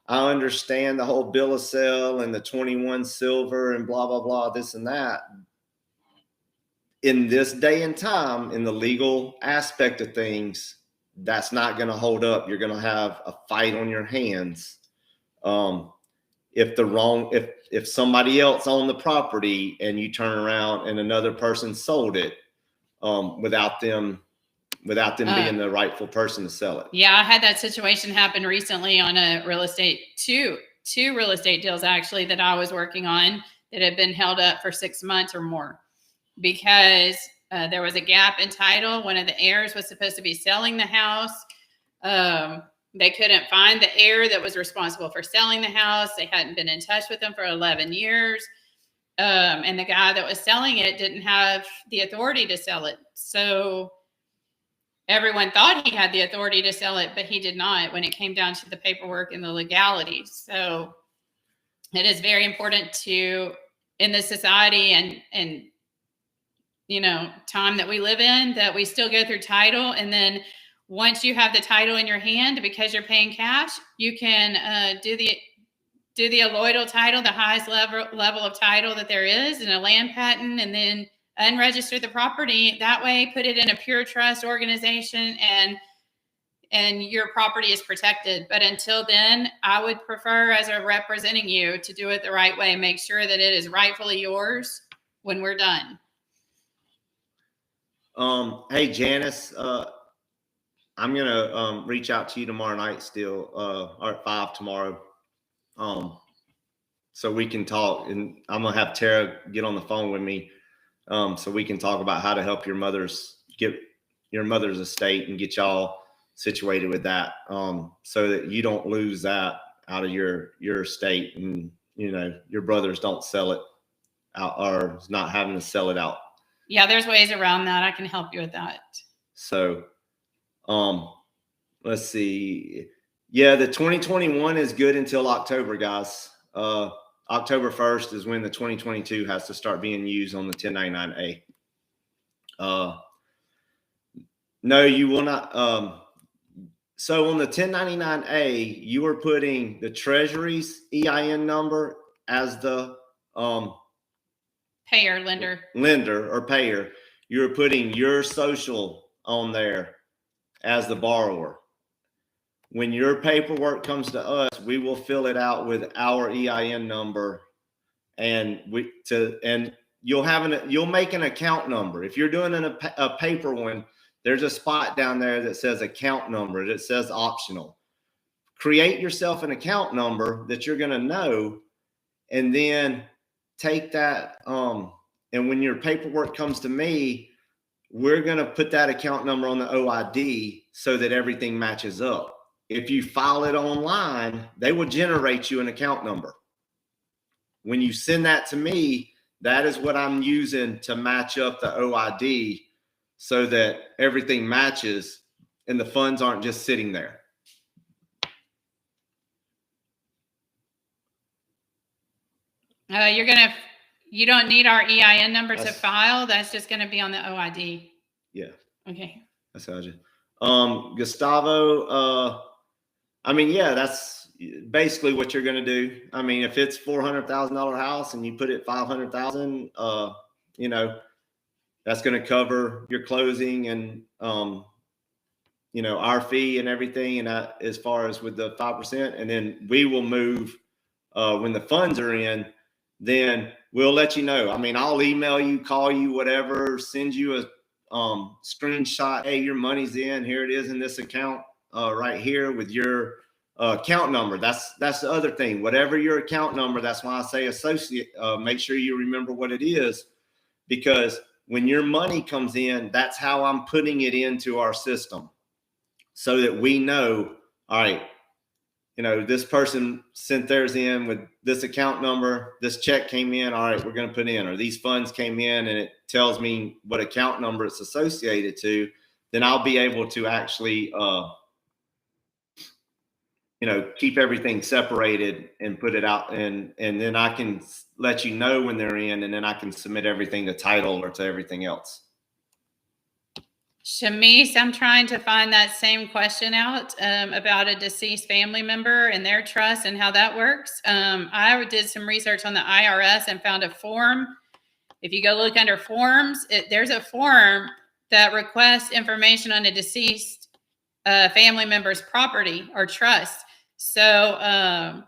I understand the whole bill of sale and the 21 silver and blah, blah, blah, this and that. In this day and time, in the legal aspect of things, that's not going to hold up. You're going to have a fight on your hands. If somebody else owned the property and you turn around and another person sold it, without them being the rightful person to sell it. Yeah, I had that situation happen recently on a real estate, two real estate deals actually that I was working on that had been held up for 6 months or more because there was a gap in title. One of the heirs was supposed to be selling the house. They couldn't find the heir that was responsible for selling the house. They hadn't been in touch with them for 11 years. And the guy that was selling it didn't have the authority to sell it. So everyone thought he had the authority to sell it, but he did not when it came down to the paperwork and the legalities. So it is very important to, in this society and time that we live in, that we still go through title. And then once you have the title in your hand, because you're paying cash, you can do the alloidal title, the highest level of title that there is, and a land patent, and then unregister the property. That way, put it in a pure trust organization, and your property is protected. But until then, I would prefer, as a representing you, to do it the right way. Make sure that it is rightfully yours when we're done. Hey, Janice, I'm gonna reach out to you tomorrow night still, or at 5 tomorrow. So we can talk, and I'm gonna have Tara get on the phone with me, so we can talk about how to help your mother's estate and get y'all situated with that, so that you don't lose that out of your estate, and your brothers don't sell it out or not having to sell it out. Yeah, there's ways around that. I can help you with that. So, let's see. Yeah, the 2021 is good until October, guys. October 1st is when the 2022 has to start being used on the 1099A. No, you will not. So on the 1099A, you are putting the Treasury's EIN number as the lender or payer. You're putting your social on there as the borrower. When your paperwork comes to us, we will fill it out with our EIN number, and you'll make an account number. If you're doing a paper one, there's a spot down there that says account number. That says optional. Create yourself an account number that you're going to know, and then take that. And when your paperwork comes to me, we're going to put that account number on the OID so that everything matches up. If you file it online, they will generate you an account number. When you send that to me, that is what I'm using to match up the OID so that everything matches and the funds aren't just sitting there. You don't need our EIN number to file. That's just going to be on the OID. Yeah. Okay. That's how I just. Gustavo, that's basically what you're going to do. I mean, if it's $400,000 house and you put it 500,000, that's going to cover your closing and, our fee and everything. And that, as far as with the 5%, and then we will move, when the funds are in, then we'll let you know. I mean, I'll email you, call you, whatever, send you a screenshot. Hey, your money's in. Here it is in this account right here with your account number. That's the other thing. Whatever your account number, that's why I say associate. Make sure you remember what it is, because when your money comes in, that's how I'm putting it into our system so that we know, all right, this person sent theirs in with this account number, this check came in, all right, we're going to put in, or these funds came in and it tells me what account number it's associated to, then I'll be able to actually, keep everything separated and put it out, and then I can let you know when they're in, and then I can submit everything to title or to everything else. Shamice, I'm trying to find that same question out about a deceased family member and their trust and how that works. I did some research on the IRS and found a form. If you go look under forms, there's a form that requests information on a deceased family member's property or trust. So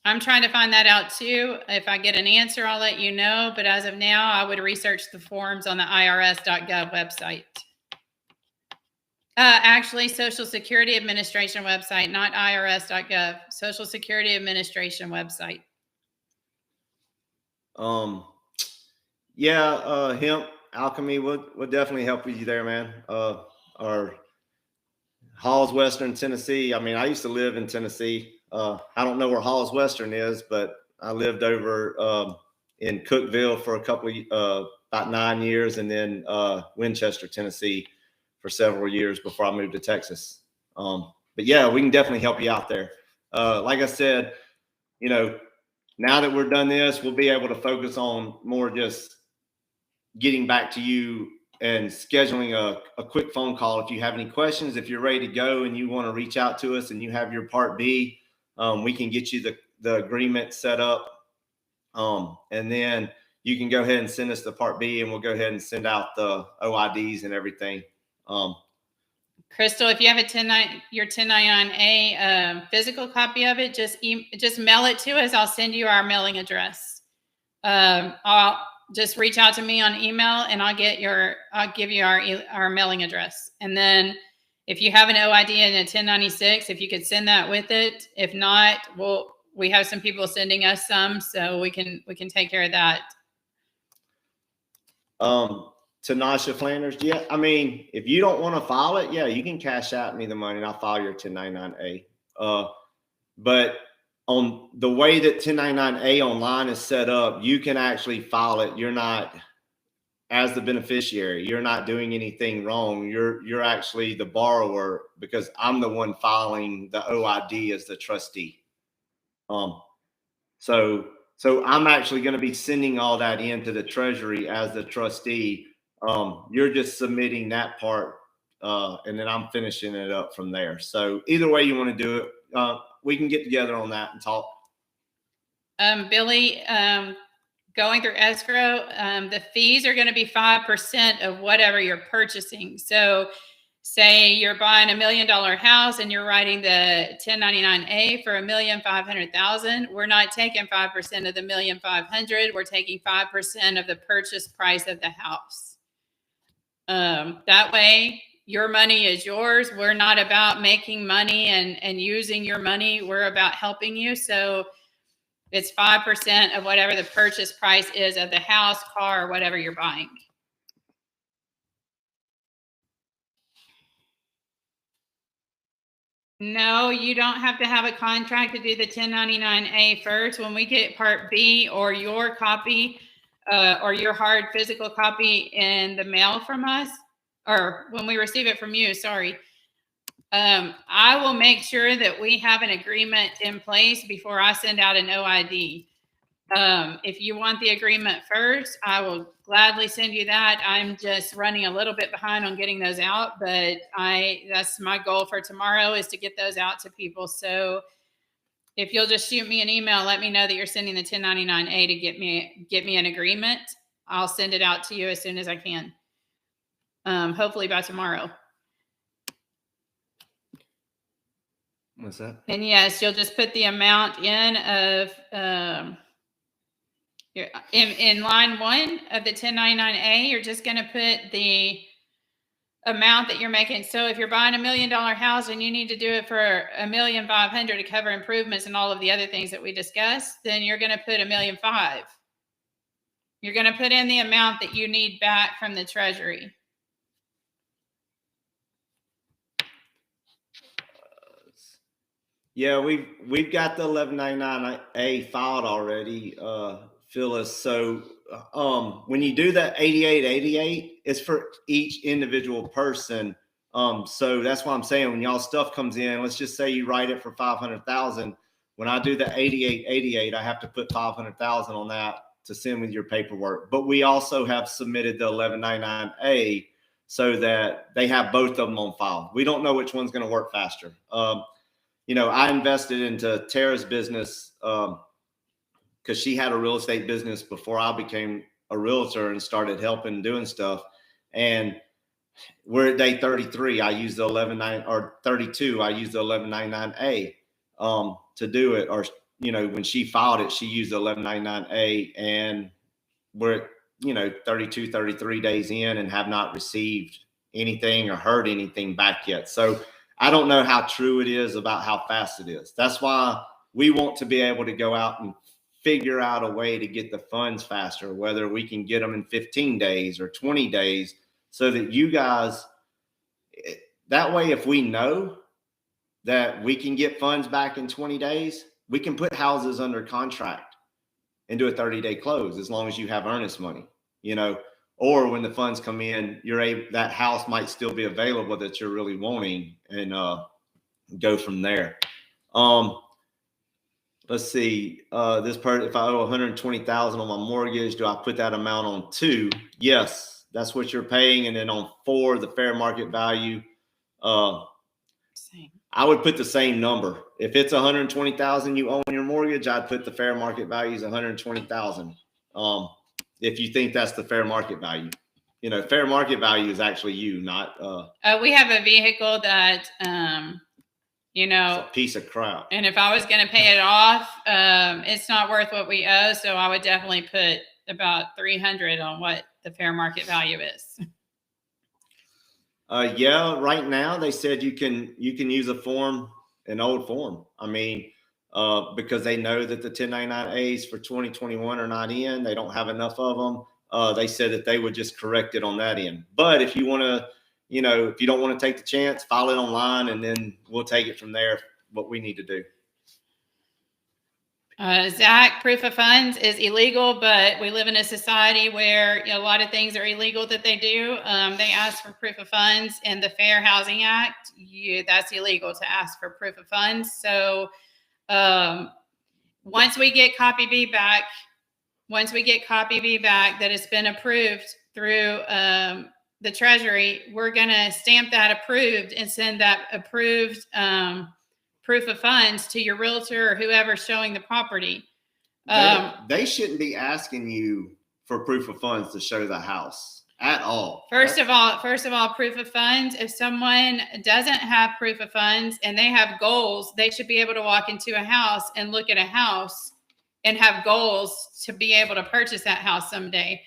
I'm trying to find that out too. If I get an answer, I'll let you know. But as of now, I would research the forms on the IRS.gov website. Actually, Social Security Administration website, not IRS.gov. Social Security Administration website. Yeah, hemp alchemy would definitely help with you there, man. Or Halls, Western Tennessee. I mean, I used to live in Tennessee. I don't know where Halls Western is, but I lived over in Cookeville for a couple of about 9 years, and then Winchester, Tennessee, for several years before I moved to Texas. But yeah, we can definitely help you out there. Like I said, you know, now that we're done this, we'll be able to focus on more just getting back to you and scheduling a quick phone call. If you have any questions, if you're ready to go and you want to reach out to us and you have your Part B, we can get you the agreement set up. And then you can go ahead and send us the Part B, and we'll go ahead and send out the OIDs and everything. Crystal, if you have your 1099A physical copy of it, just mail it to us. I'll send you our mailing address. I'll just reach out to me on email, and I'll give you our mailing address. And then if you have an OID and a 1096, if you could send that with it. If not, we have some people sending us some, so we can take care of that. To Nasha Flanders, yeah. I mean, if you don't want to file it, yeah, you can cash out me the money and I'll file your 1099A. But on the way that 1099A online is set up, you can actually file it. You're not, as the beneficiary, you're not doing anything wrong. You're actually the borrower, because I'm the one filing the OID as the trustee. So I'm actually going to be sending all that into the Treasury as the trustee. You're just submitting that part, and then I'm finishing it up from there. So either way you want to do it, we can get together on that and talk. Billy, going through escrow, the fees are going to be 5% of whatever you're purchasing. So say you're buying $1 million house and you're writing the 1099A for $1,500,000. We're not taking 5% of the $1,500,000. We're taking 5% of the purchase price of the house. That way your money is yours. We're not about making money and using your money. We're about helping you. So it's 5% of whatever the purchase price is of the house, car, or whatever you're buying. No, you don't have to have a contract to do the 1099A first. When we get Part B or your copy, or your hard physical copy in the mail from us, or when we receive it from you, sorry, I will make sure that we have an agreement in place before I send out an OID. If you want the agreement first, I will gladly send you that. I'm just running a little bit behind on getting those out, but that's my goal for tomorrow, is to get those out to people. So if you'll just shoot me an email, let me know that you're sending the 1099A to get me an agreement. I'll send it out to you as soon as I can. Hopefully by tomorrow. What's that? And yes, you'll just put the amount in of in line 1 of the 1099A. You're just going to put the amount that you're making. So if you're buying $1 million house and you need to do it for $1,500,000 to cover improvements and all of the other things that we discussed, then you're going to put $1,500,000. You're going to put in the amount that you need back from the Treasury. Yeah, we've got the 1199A filed already, Phyllis. So when you do that 8888, it's for each individual person. So that's why I'm saying, when y'all stuff comes in, let's just say you write it for 500,000. When I do the 8888, I have to put 500,000 on that to send with your paperwork. But we also have submitted the 1199A so that they have both of them on file. We don't know which one's going to work faster. You know, I invested into Tara's business because she had a real estate business before I became a realtor and started helping doing stuff. And we're at day 33. I used the 32. I used the 1199A to do it, or when she filed it, she used the 1199A, and we're at 32, 33 days in and have not received anything or heard anything back yet. So I don't know how true it is about how fast it is. That's why we want to be able to go out and figure out a way to get the funds faster, whether we can get them in 15 days or 20 days, so that you guys, that way, if we know that we can get funds back in 20 days, we can put houses under contract and do a 30-day close, as long as you have earnest money, or when the funds come in, that house might still be available that you're really wanting, and go from there. Let's see, if I owe 120,000 on my mortgage, do I put that amount on 2? Yes, that's what you're paying. And then on 4, the fair market value, Same. I would put the same number. If it's 120,000 you owe on your mortgage, I'd put the fair market value is 120,000. If you think that's the fair market value, fair market value is actually you, not. We have a vehicle that, It's a piece of crap. and if I was going to pay it off, it's not worth what we owe. So I would definitely put about 300 on what the fair market value is. Yeah, right now they said you can use an old form. I mean, because they know that the 1099As for 2021 are not in. They don't have enough of them. They said that they would just correct it on that end. But if you want to, if you don't want to take the chance, file it online, and then we'll take it from there, what we need to do. Zach, proof of funds is illegal, but we live in a society where a lot of things are illegal that they do. They ask for proof of funds in the Fair Housing Act. That's illegal to ask for proof of funds. So once we get copy B back that has been approved through the Treasury, we're going to stamp that approved and send that approved proof of funds to your realtor or whoever's showing the property. They shouldn't be asking you for proof of funds to show the house at all. First of all, proof of funds. If someone doesn't have proof of funds and they have goals, they should be able to walk into a house and look at a house and have goals to be able to purchase that house someday.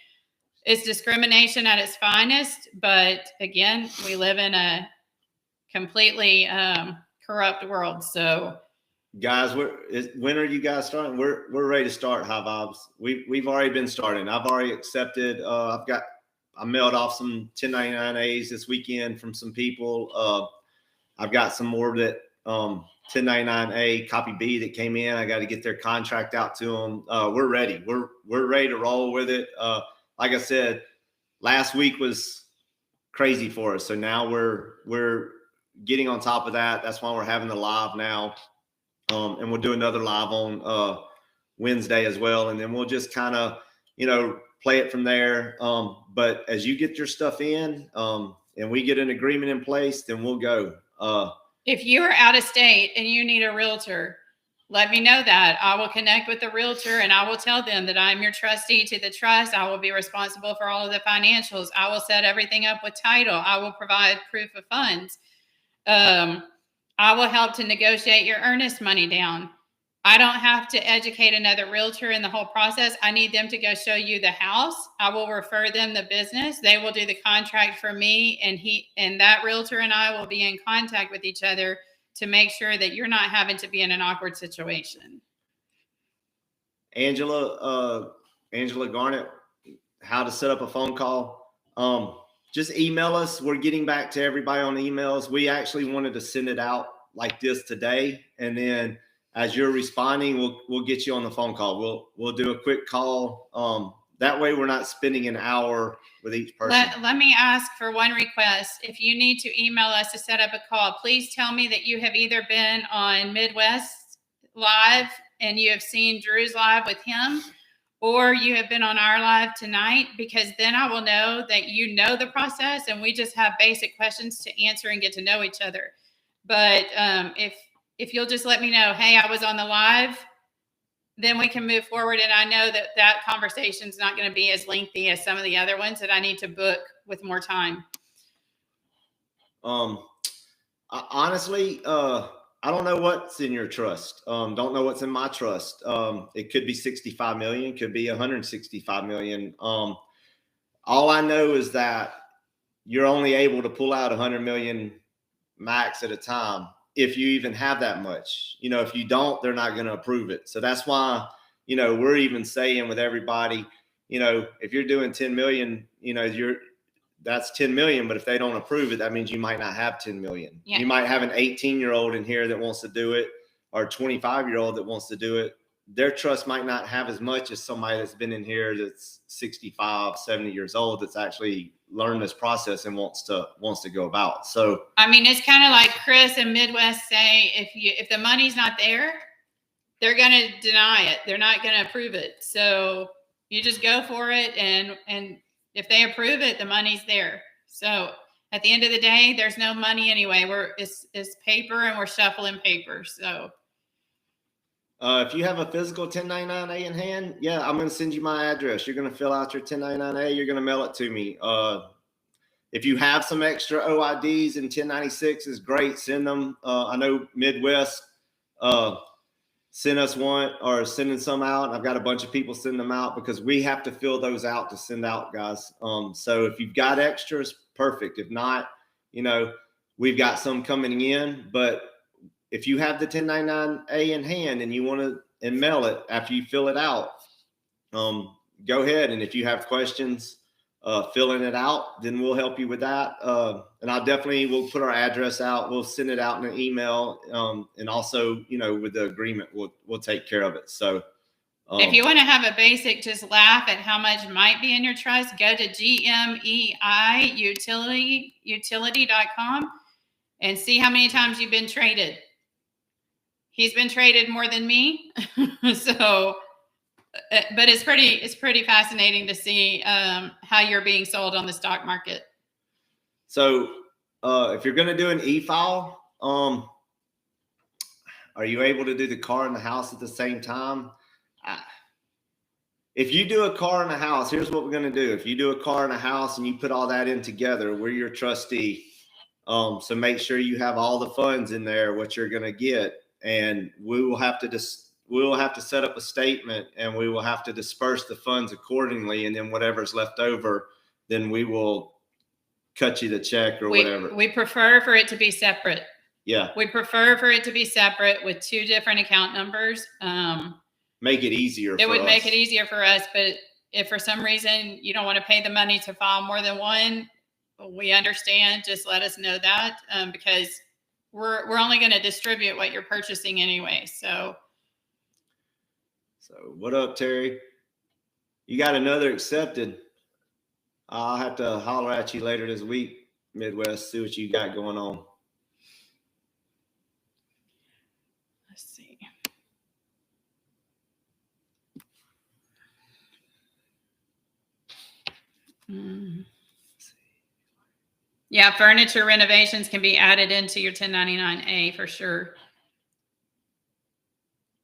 It's discrimination at its finest. But again, we live in a completely corrupt world. So guys, when are you guys starting? We're ready to start. High vibes. We've already been starting. I've already accepted. I mailed off some 1099As this weekend from some people. I've got some more that 1099A copy B that came in. I got to get their contract out to them. We're ready. We're ready to roll with it. Like I said, last week was crazy for us. So now we're getting on top of that. That's why we're having the live now. And we'll do another live on Wednesday as well. And then we'll just kind of, play it from there. But as you get your stuff in and we get an agreement in place, then we'll go. If you are out of state and you need a realtor, let me know that. I will connect with the realtor and I will tell them that I'm your trustee to the trust. I will be responsible for all of the financials. I will set everything up with title. I will provide proof of funds. I will help to negotiate your earnest money down. I don't have to educate another realtor in the whole process. I need them to go show you the house. I will refer them the business. They will do the contract for me, and that realtor and I will be in contact with each other to make sure that you're not having to be in an awkward situation. Angela Garnett, how to set up a phone call. Just email us. We're getting back to everybody on emails. We actually wanted to send it out like this today. And then as you're responding, we'll get you on the phone call. We'll do a quick call. That way we're not spending an hour with each person. Let me ask for one request. If you need to email us to set up a call, please tell me that you have either been on Midwest Live and you have seen Drew's live with him, or you have been on our live tonight, because then I will know that you know the process and we just have basic questions to answer and get to know each other. But if you'll just let me know, hey, I was on the live, then we can move forward. And I know that conversation is not going to be as lengthy as some of the other ones that I need to book with more time. Honestly, I don't know what's in your trust. Don't know what's in my trust. It could be 65 million, could be 165 million. All I know is that you're only able to pull out 100 million max at a time if you even have that much. If you don't, they're not going to approve it. So that's why, we're even saying with everybody, if you're doing 10 million, that's 10 million, but if they don't approve it, that means you might not have 10 million. Yeah. You might have an 18-year-old in here that wants to do it, or a 25-year-old that wants to do it. Their trust might not have as much as somebody that's been in here that's 65, 70 years old, that's actually learned this process and wants to go about. So, I mean, it's kind of like Chris and Midwest say, if the money's not there, they're going to deny it. They're not going to approve it. So you just go for it. And if they approve it, the money's there. So at the end of the day, there's no money anyway. It's paper, and we're shuffling paper. So if you have a physical 1099-A in hand, yeah, I'm going to send you my address. You're going to fill out your 1099-A. You're going to mail it to me. If you have some extra OIDs and 1096 is great. Send them. I know Midwest sent us one, or sending some out. I've got a bunch of people sending them out because we have to fill those out to send out, guys. So if you've got extras, perfect. If not, we've got some coming in. But if you have the 1099-A in hand and you want to and mail it after you fill it out, go ahead. And if you have questions filling it out, then we'll help you with that. And we'll put our address out. We'll send it out in an email. And also, with the agreement, we'll take care of it. So if you want to have a basic, just laugh at how much might be in your trust, go to GMEIutility.com and see how many times you've been traded. He's been traded more than me. So, but it's pretty fascinating to see how you're being sold on the stock market. So if you're going to do an e-file, are you able to do the car and the house at the same time? If you do a car and a house, here's what we're going to do. If you do a car and a house and you put all that in together, we're your trustee. So make sure you have all the funds in there, what you're going to get. And we will have to set up a statement, and we will have to disperse the funds accordingly. And then whatever's left over, then we will cut you the check or whatever. We prefer for it to be separate. Yeah. We prefer for it to be separate with two different account numbers. Make it easier. It would make it easier for us. But if for some reason you don't want to pay the money to file more than one, we understand. Just let us know that, because we're only going to distribute what you're purchasing anyway. So what up, Terry? You got another accepted. I'll have to holler at you later this week, Midwest, see what you got going on. Let's see. Yeah, furniture renovations can be added into your 1099-A for sure.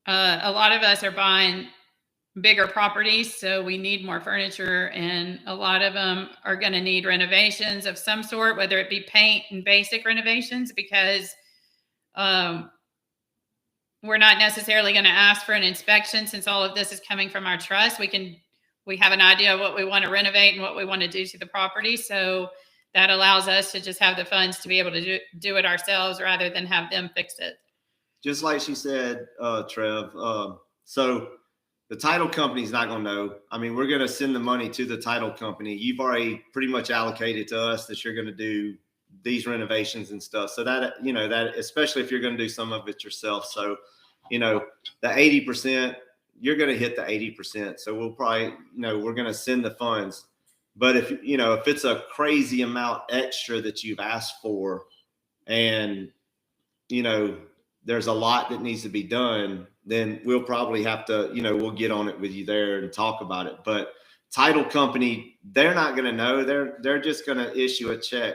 A lot of us are buying bigger properties, so we need more furniture, and a lot of them are going to need renovations of some sort, whether it be paint and basic renovations, because we're not necessarily going to ask for an inspection since all of this is coming from our trust. We have an idea of what we want to renovate and what we want to do to the property, so that allows us to just have the funds to be able to do it ourselves rather than have them fix it. Just like she said, Trev. So the title company is not going to know. I mean, we're going to send the money to the title company. You've already pretty much allocated to us that you're going to do these renovations and stuff. So that, that especially if you're going to do some of it yourself. So, the 80%, you're going to hit the 80%. So we'll probably, we're going to send the funds. But if it's a crazy amount extra that you've asked for, and, there's a lot that needs to be done, then we'll probably have to, we'll get on it with you there and talk about it. But title company, they're not going to know. They're just going to issue a check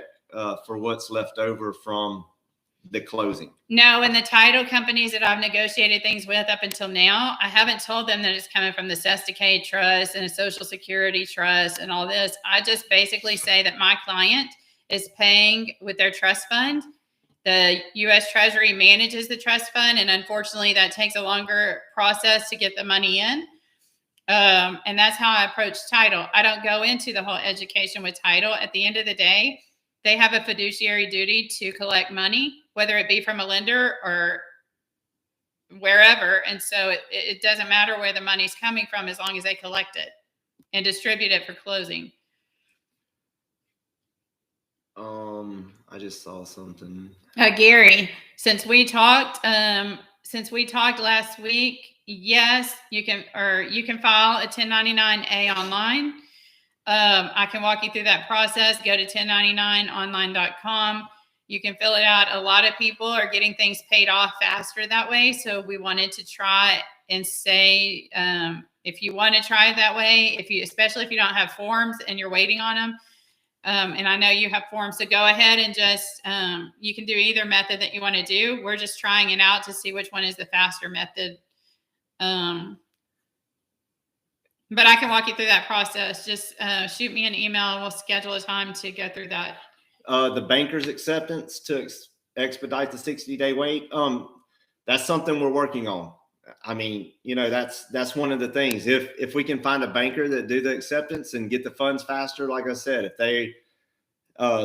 for what's left over from the closing. No, and the title companies that I've negotiated things with up until now, I haven't told them that it's coming from the Sesticade Trust and a Social Security Trust and all this. I just basically say that my client is paying with their trust fund, The U.S. Treasury manages the trust fund, and unfortunately, that takes a longer process to get the money in. And that's how I approach title. I don't go into the whole education with title. At the end of the day, they have a fiduciary duty to collect money, whether it be from a lender or wherever. And so it doesn't matter where the money's coming from as long as they collect it and distribute it for closing. I just saw something. Gary, since we talked last week, yes, you can file a 1099-A online. I can walk you through that process. Go to 1099online.com. You can fill it out. A lot of people are getting things paid off faster that way. So we wanted to try and say, if you want to try it that way, especially if you don't have forms and you're waiting on them, and I know you have forms, so go ahead and just, you can do either method that you want to do. We're just trying it out to see which one is the faster method. But I can walk you through that process. Just shoot me an email. We'll schedule a time to go through that. The banker's acceptance to expedite the 60-day wait. That's something we're working on. I mean, that's one of the things. If we can find a banker that do the acceptance and get the funds faster, like I said, if they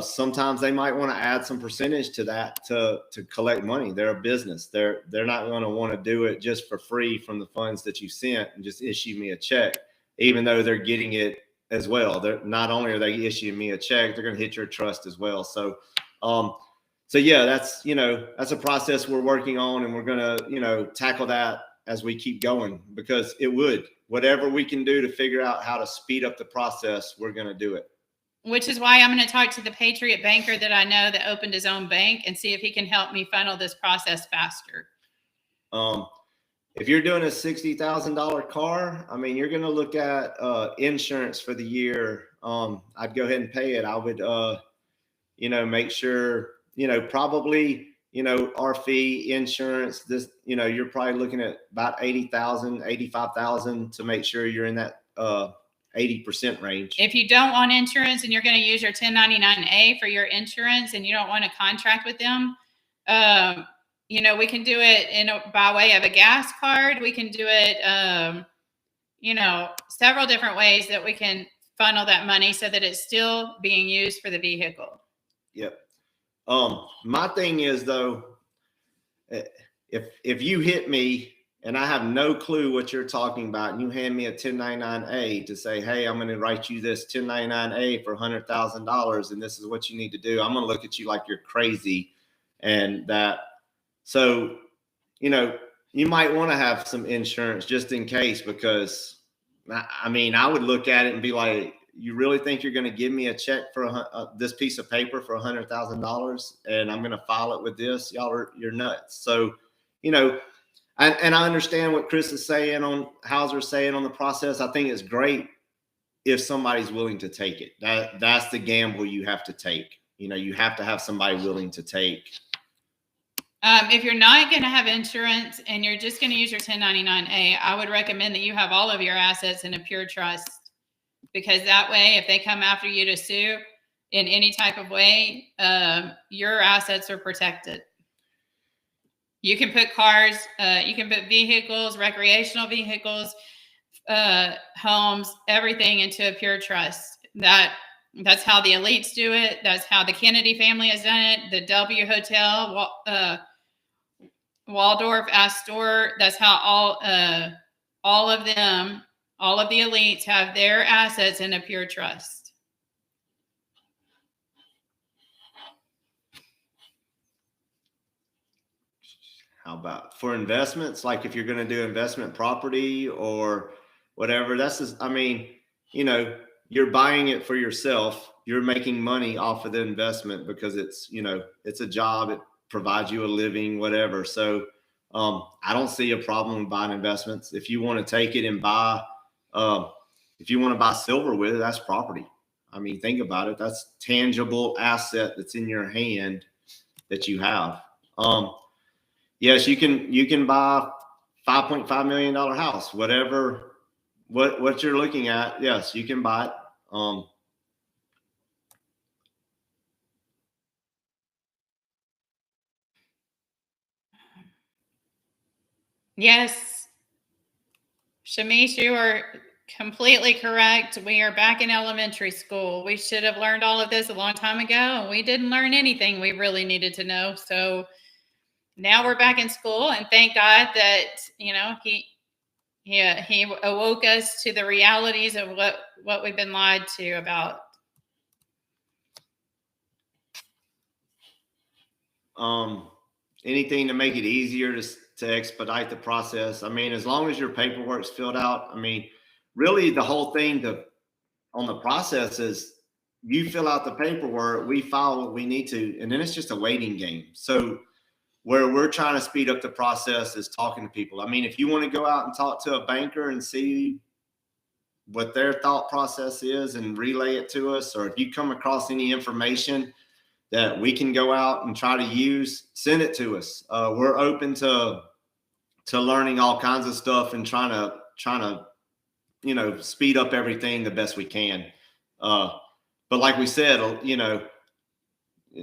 sometimes they might want to add some percentage to that to collect money. They're a business. They're not going to want to do it just for free from the funds that you sent and just issue me a check, even though they're getting it as well. They're not only are they issuing me a check, they're going to hit your trust as well. So yeah, that's a process we're working on, and we're going to tackle that as we keep going, because whatever we can do to figure out how to speed up the process, we're going to do it. Which is why I'm going to talk to the Patriot banker that I know that opened his own bank and see if he can help me funnel this process faster. If you're doing a $60,000 car, I mean, you're going to look at insurance for the year. I'd go ahead and pay it. I would, make sure, probably, our fee, insurance, this, you're probably looking at about 80,000, 85,000 to make sure you're in that 80% range. If you don't want insurance and you're going to use your 1099-A for your insurance and you don't want to contract with them, we can do it by way of a gas card. We can do it, several different ways that we can funnel that money so that it's still being used for the vehicle. Yep. My thing is, though, if you hit me and I have no clue what you're talking about, and you hand me a 1099-A to say, hey, I'm going to write you this 1099-A for $100,000, and this is what you need to do, I'm going to look at you like you're crazy. And that, so, you might want to have some insurance just in case, because, I mean, I would look at it and be like, you really think you're going to give me a check for this piece of paper for $100,000 and I'm going to file it with this? You're nuts. So, and I understand what Chris is saying on Hauser's saying on the process. I think it's great if somebody's willing to take it. That's the gamble you have to take. You have to have somebody willing to take. If you're not going to have insurance and you're just going to use your 1099-A, I would recommend that you have all of your assets in a pure trust, because that way, if they come after you to sue in any type of way, your assets are protected. You can put cars, you can put vehicles, recreational vehicles, homes, everything into a pure trust. That's how the elites do it. That's how the Kennedy family has done it. The W Hotel, Waldorf, Astor. That's how all of them, all of the elites have their assets in a pure trust. How about for investments? Like if you're going to do investment property or whatever, that's just, I mean, you're buying it for yourself. You're making money off of the investment because it's, it's a job. It provides you a living, whatever. So I don't see a problem with buying investments. If you want to take it and buy, if you want to buy silver with it, that's property. I mean, think about it. That's tangible asset that's in your hand that you have. Yes, you can buy $5.5 million house, whatever, what you're looking at. Yes, you can buy it. Yes. Shamish, you are completely correct. We are back in elementary school. We should have learned all of this a long time ago, and we didn't learn anything we really needed to know. So now we're back in school, and thank God that, you know, he awoke us to the realities of what we've been lied to about. Anything to make it easier to expedite the process. I mean, as long as your paperwork's filled out, I mean, really the whole thing on the process is you fill out the paperwork, we file what we need to, and then it's just a waiting game. So where we're trying to speed up the process is talking to people. I mean, if you want to go out and talk to a banker and see what their thought process is and relay it to us, or if you come across any information that we can go out and try to use, send it to us. We're open to learning all kinds of stuff and trying to speed up everything the best we can. But like we said,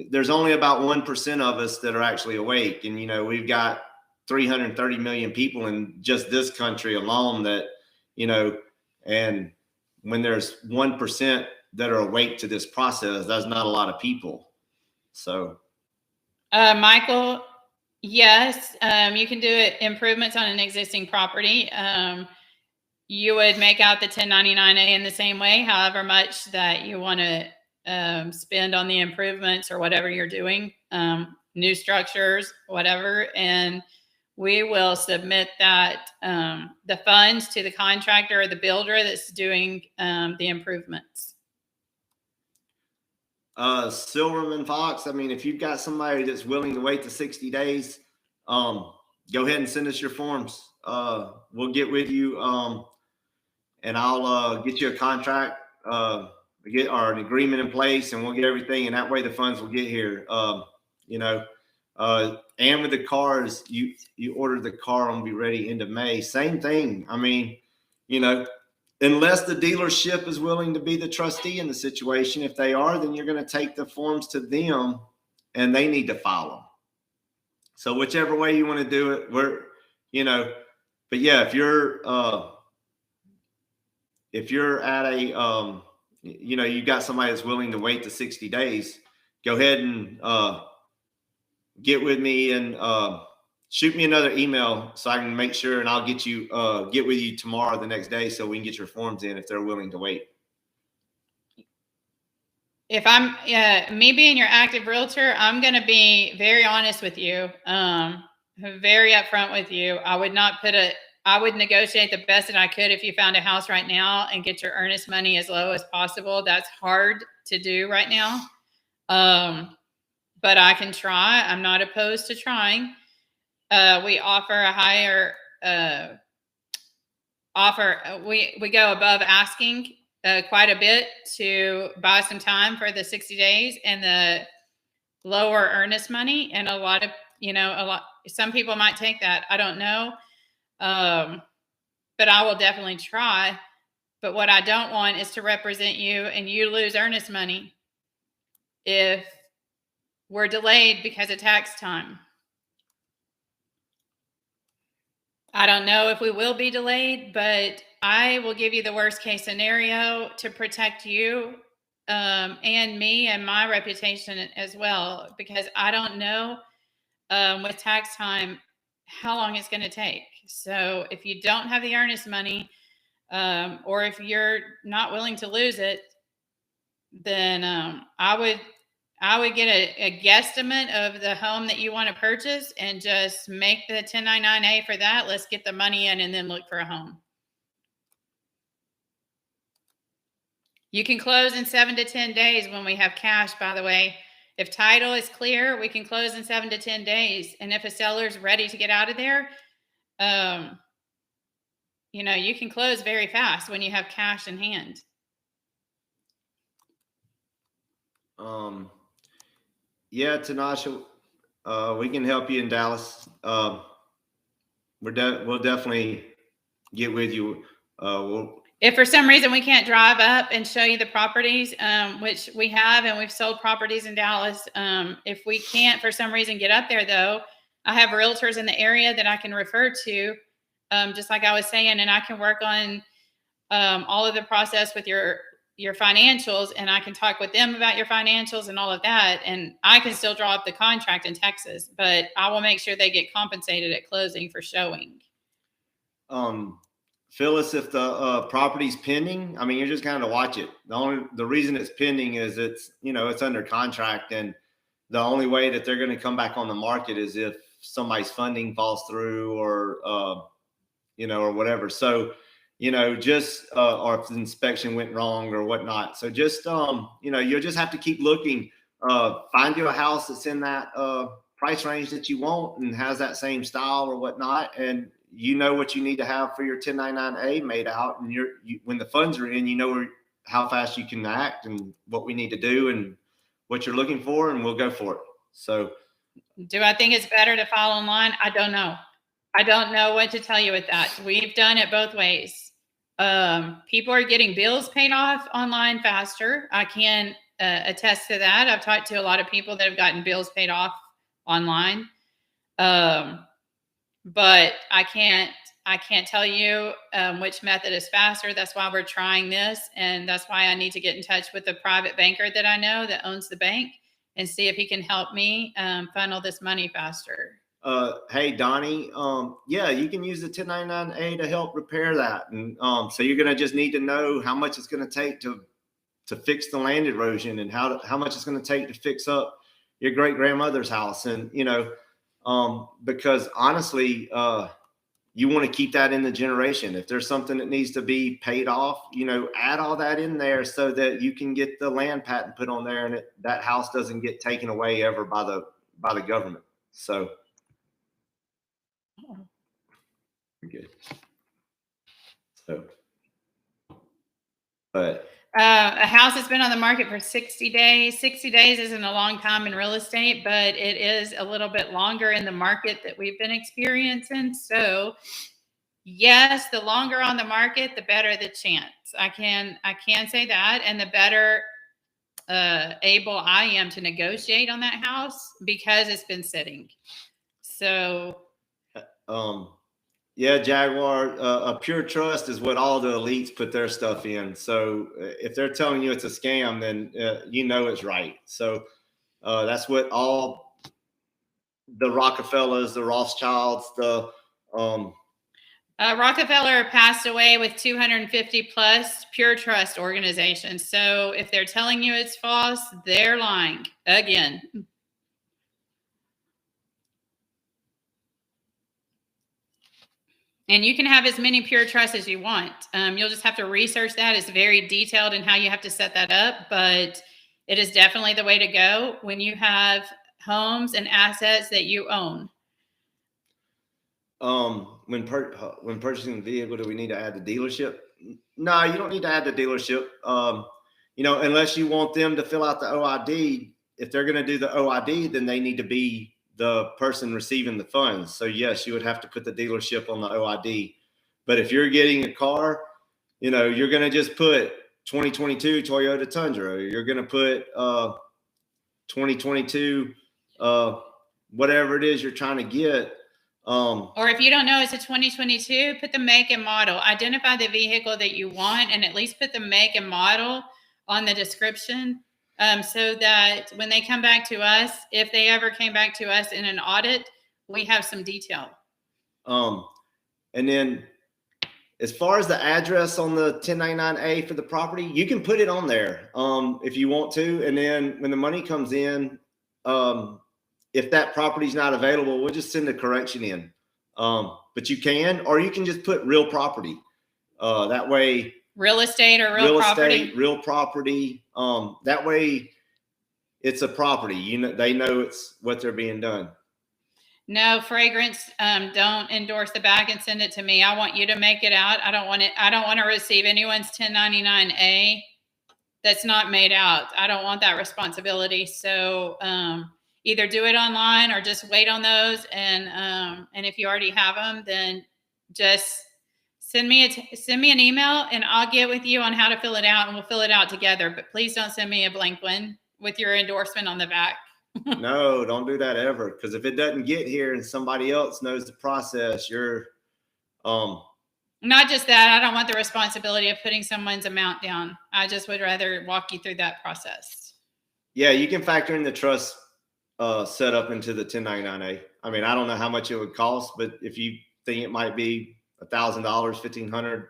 there's only about 1% of us that are actually awake, and we've got 330 million people in just this country alone that and when there's 1% that are awake to this process, that's not a lot of people. So, Michael, yes, you can do improvements on an existing property. You would make out the 1099-A in the same way, however much that you want to spend on the improvements or whatever you're doing, new structures, whatever, and we will submit that the funds to the contractor or the builder that's doing the improvements. Silverman Fox, I mean, if you've got somebody that's willing to wait the 60 days, go ahead and send us your forms. We'll get with you, and I'll get you a contract, get an agreement in place, and we'll get everything, and that way the funds will get here. And with the cars, you order the car and be ready end of May. Same thing. I mean, unless the dealership is willing to be the trustee in the situation. If they are, then you're going to take the forms to them and they need to file them. So whichever way you want to do it, but yeah, if you're at a, you've got somebody that's willing to wait the 60 days, go ahead and get with me and shoot me another email so I can make sure, and I'll get with you tomorrow, the next day, so we can get your forms in if they're willing to wait. If I'm me being your active realtor, I'm going to be very honest with you, very upfront with you. I would negotiate the best that I could if you found a house right now and get your earnest money as low as possible. That's hard to do right now. But I can try. I'm not opposed to trying. We offer a higher offer. We go above asking quite a bit to buy some time for the 60 days and the lower earnest money. And some people might take that. I don't know. But I will definitely try. But what I don't want is to represent you and you lose earnest money if we're delayed because of tax time. I don't know if we will be delayed, but I will give you the worst case scenario to protect you and me and my reputation as well, because I don't know with tax time how long it's going to take. So if you don't have the earnest money or if you're not willing to lose it, then I would get a guesstimate of the home that you want to purchase and just make the 1099-A for that. Let's get the money in and then look for a home. You can close in 7 to 10 days when we have cash, by the way. If title is clear, we can close in 7 to 10 days. And if a seller's ready to get out of there, you can close very fast when you have cash in hand. Yeah, Tanasha, we can help you in Dallas. We'll definitely get with you. If for some reason we can't drive up and show you the properties, which we have, and we've sold properties in Dallas. If we can't for some reason get up there, though, I have realtors in the area that I can refer to, just like I was saying, and I can work on all of the process with your financials, and I can talk with them about your financials and all of that, and I can still draw up the contract in Texas, but I will make sure they get compensated at closing for showing. Phyllis, if the property's pending, I mean, you're just kind of watch it. The reason it's pending is it's under contract, and the only way that they're going to come back on the market is if somebody's funding falls through or or whatever. So just or if the inspection went wrong or whatnot. So just you'll just have to keep looking. Find you a house that's in that price range that you want and has that same style or whatnot, and you know what you need to have for your 1099A made out, and when the funds are in, how fast you can act and what we need to do and what you're looking for, and we'll go for it. So do I think it's better to file online? I don't know. I don't know what to tell you with that. We've done it both ways. People are getting bills paid off online faster. I can attest to that. I've talked to a lot of people that have gotten bills paid off online. But I can't tell you which method is faster. That's why we're trying this. And that's why I need to get in touch with a private banker that I know that owns the bank and see if he can help me funnel this money faster. Hey, Donnie, yeah, you can use the 1099A to help repair that. And so you're going to just need to know how much it's going to take to fix the land erosion, and how much it's going to take to fix up your great grandmother's house. And, because honestly, you want to keep that in the generation. If there's something that needs to be paid off, add all that in there so that you can get the land patent put on there, and that house doesn't get taken away ever by the government. So. Good. So, but a house that's been on the market for 60 days. 60 days isn't a long time in real estate, but it is a little bit longer in the market that we've been experiencing. So, yes, the longer on the market, the better the chance. I can say that, and the better able I am to negotiate on that house because it's been sitting. So. Yeah, Jaguar, a pure trust is what all the elites put their stuff in. So if they're telling you it's a scam, then it's right. So that's what all the Rockefellers, the Rothschilds, the Rockefeller passed away with 250 plus pure trust organizations. So if they're telling you it's false, they're lying again. And you can have as many pure trusts as you want. You'll just have to research that. It's very detailed in how you have to set that up, but it is definitely the way to go when you have homes and assets that you own. When purchasing the vehicle, do we need to add the dealership? No, you don't need to add the dealership. Unless you want them to fill out the OID. If they're going to do the OID, then they need to be the person receiving the funds. So yes, you would have to put the dealership on the OID. But if you're getting a car, you're going to just put 2022 Toyota Tundra. You're going to put 2022 whatever it is you're trying to get. Or if you don't know it's a 2022, put the make and model. Identify the vehicle that you want, and at least put the make and model on the description. So that when they come back to us, if they ever came back to us in an audit, we have some detail. And then as far as the address on the 1099A for the property, you can put it on there if you want to. And then when the money comes in, if that property's not available, we'll just send a correction in. But you can, or you can just put real property. That way. Real estate or real property? Estate, real property. That way it's a property. They know it's what they're being done. No, fragrance, don't endorse the back and send it to me. I want you to make it out. I don't want to receive anyone's 1099A that's not made out. I don't want that responsibility. So either do it online or just wait on those. And if you already have them, then just send me an email and I'll get with you on how to fill it out, and we'll fill it out together. But please don't send me a blank one with your endorsement on the back. No, don't do that ever. Because if it doesn't get here and somebody else knows the process, you're Not just that, I don't want the responsibility of putting someone's amount down. I just would rather walk you through that process. yeah, you can factor in the trust setup into the 1099A. I mean, I don't know how much it would cost, but if you think it might be $1,000, $1,500,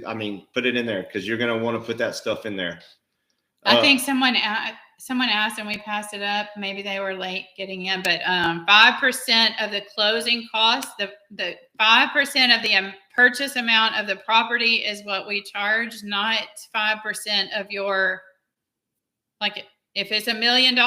I mean, put it in there because you're going to want to put that stuff in there. I think someone asked and we passed it up. Maybe they were late getting in, but 5% of the closing costs, the 5% of the purchase amount of the property is what we charge, not 5% of your, like if it's $1 million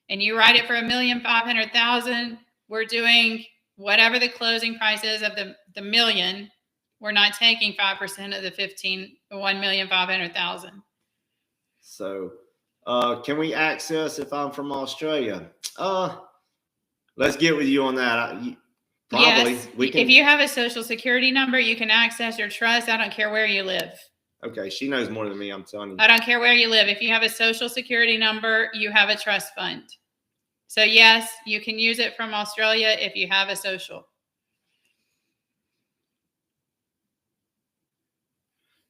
and you write it for $1,500,000, we're doing whatever the closing price is of the million. We're not taking 5% of the $1,500,000. So, can we access if I'm from Australia? Let's get with you on that. Probably. Yes. We can. If you have a social security number, you can access your trust. I don't care where you live. Okay. She knows more than me. I'm telling you. I don't care where you live. If you have a social security number, you have a trust fund. So yes, you can use it from Australia if you have a social.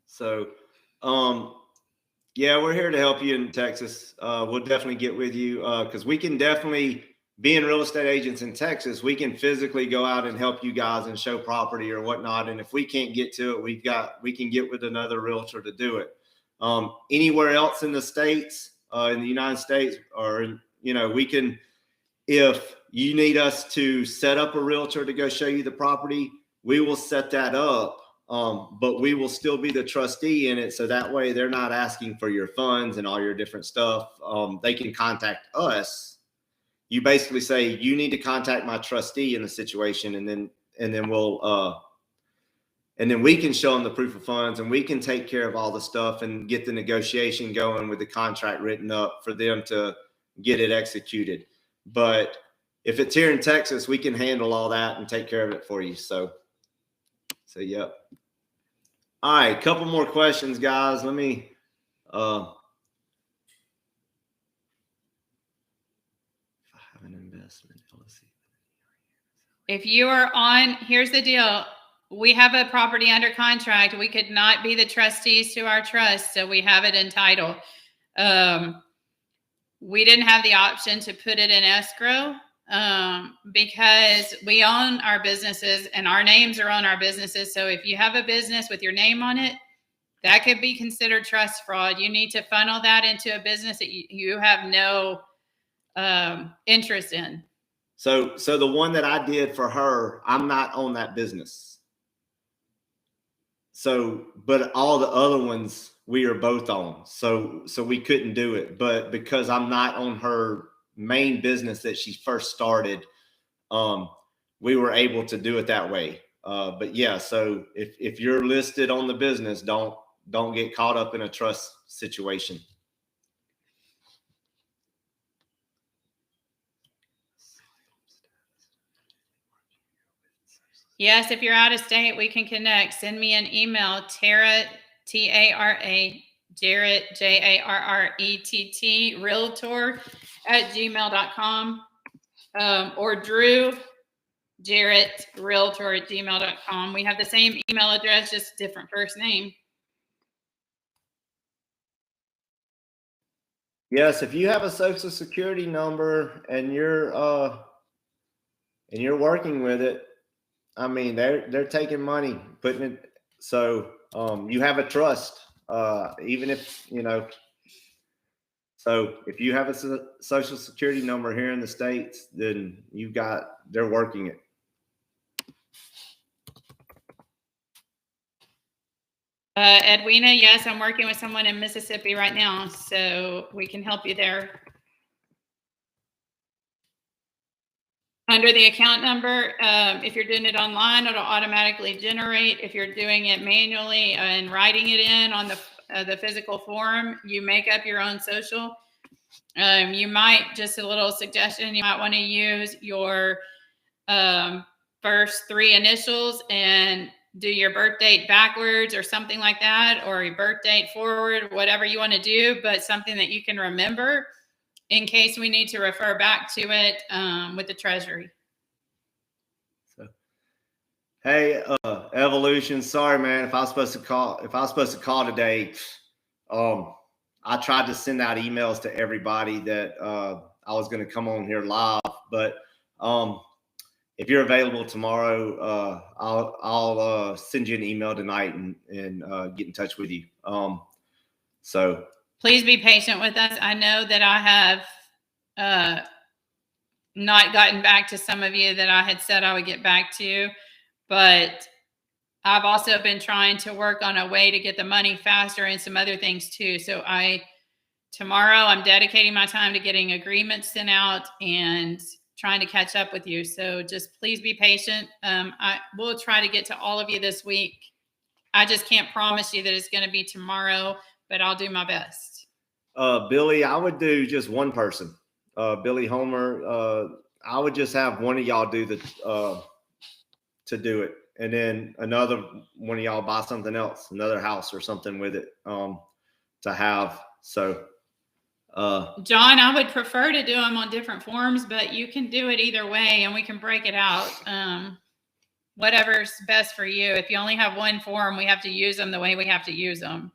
So, yeah, we're here to help you in Texas. We'll definitely get with you because we can definitely, being real estate agents in Texas, we can physically go out and help you guys and show property or whatnot. And if we can't get to it, we can get with another realtor to do it. Anywhere else in the States, in the United States, or, we can, if you need us to set up a realtor to go show you the property, we will set that up. But we will still be the trustee in it. So that way they're not asking for your funds and all your different stuff. They can contact us. You basically say, you need to contact my trustee in the situation. And then we'll, and then we can show them the proof of funds and we can take care of all the stuff and get the negotiation going with the contract written up for them to get it executed. But if it's here in Texas, we can handle all that and take care of it for you. So yep. All right, couple more questions, guys. Let me if I have an investment LLC. If you are on, here's the deal. We have a property under contract. We could not be the trustees to our trust, so we have it in title. We didn't have the option to put it in escrow because we own our businesses and our names are on our businesses. So if you have a business with your name on it, that could be considered trust fraud. You need to funnel that into a business that you have no interest in. So the one that I did for her, I'm not on that business. So, but all the other ones we are both on. So we couldn't do it. But because I'm not on her main business that she first started, we were able to do it that way. But yeah, so if you're listed on the business, don't get caught up in a trust situation. Yes, if you're out of state, we can connect. Send me an email, Tara, T-A-R-A, Jarrett, J-A-R-R-E-T-T, realtor @gmail.com, or Drew, Jarrett, realtor @gmail.com. We have the same email address, just different first name. Yes, if you have a social security number and you're working with it, I mean, they're taking money, putting it. So you have a trust, even if, so if you have a social security number here in the States, then they're working it. Edwina, yes, I'm working with someone in Mississippi right now, so we can help you there. Under the account number, if you're doing it online, it'll automatically generate. If you're doing it manually and writing it in on the physical form, you make up your own social. You might, just a little suggestion, you might want to use your first 3 initials and do your birth date backwards or something like that, or your birth date forward, whatever you want to do, but something that you can remember. in case we need to refer back to it with the Treasury. So, hey, Evolution. Sorry, man. If I was supposed to call today, I tried to send out emails to everybody that I was going to come on here live, but if you're available tomorrow, I'll send you an email tonight and get in touch with you. So please be patient with us. I know that I have not gotten back to some of you that I had said I would get back to, but I've also been trying to work on a way to get the money faster and some other things too. So tomorrow I'm dedicating my time to getting agreements sent out and trying to catch up with you. So just please be patient. I will try to get to all of you this week. I just can't promise you that it's going to be tomorrow, but I'll do my best. Billy, I would do just one person. Billy Homer, I would just have one of y'all do to do it. And then another one of y'all buy something else, another house or something with it to have. So, John, I would prefer to do them on different forms, but you can do it either way and we can break it out. Whatever's best for you. If you only have one form, we have to use them the way we have to use them.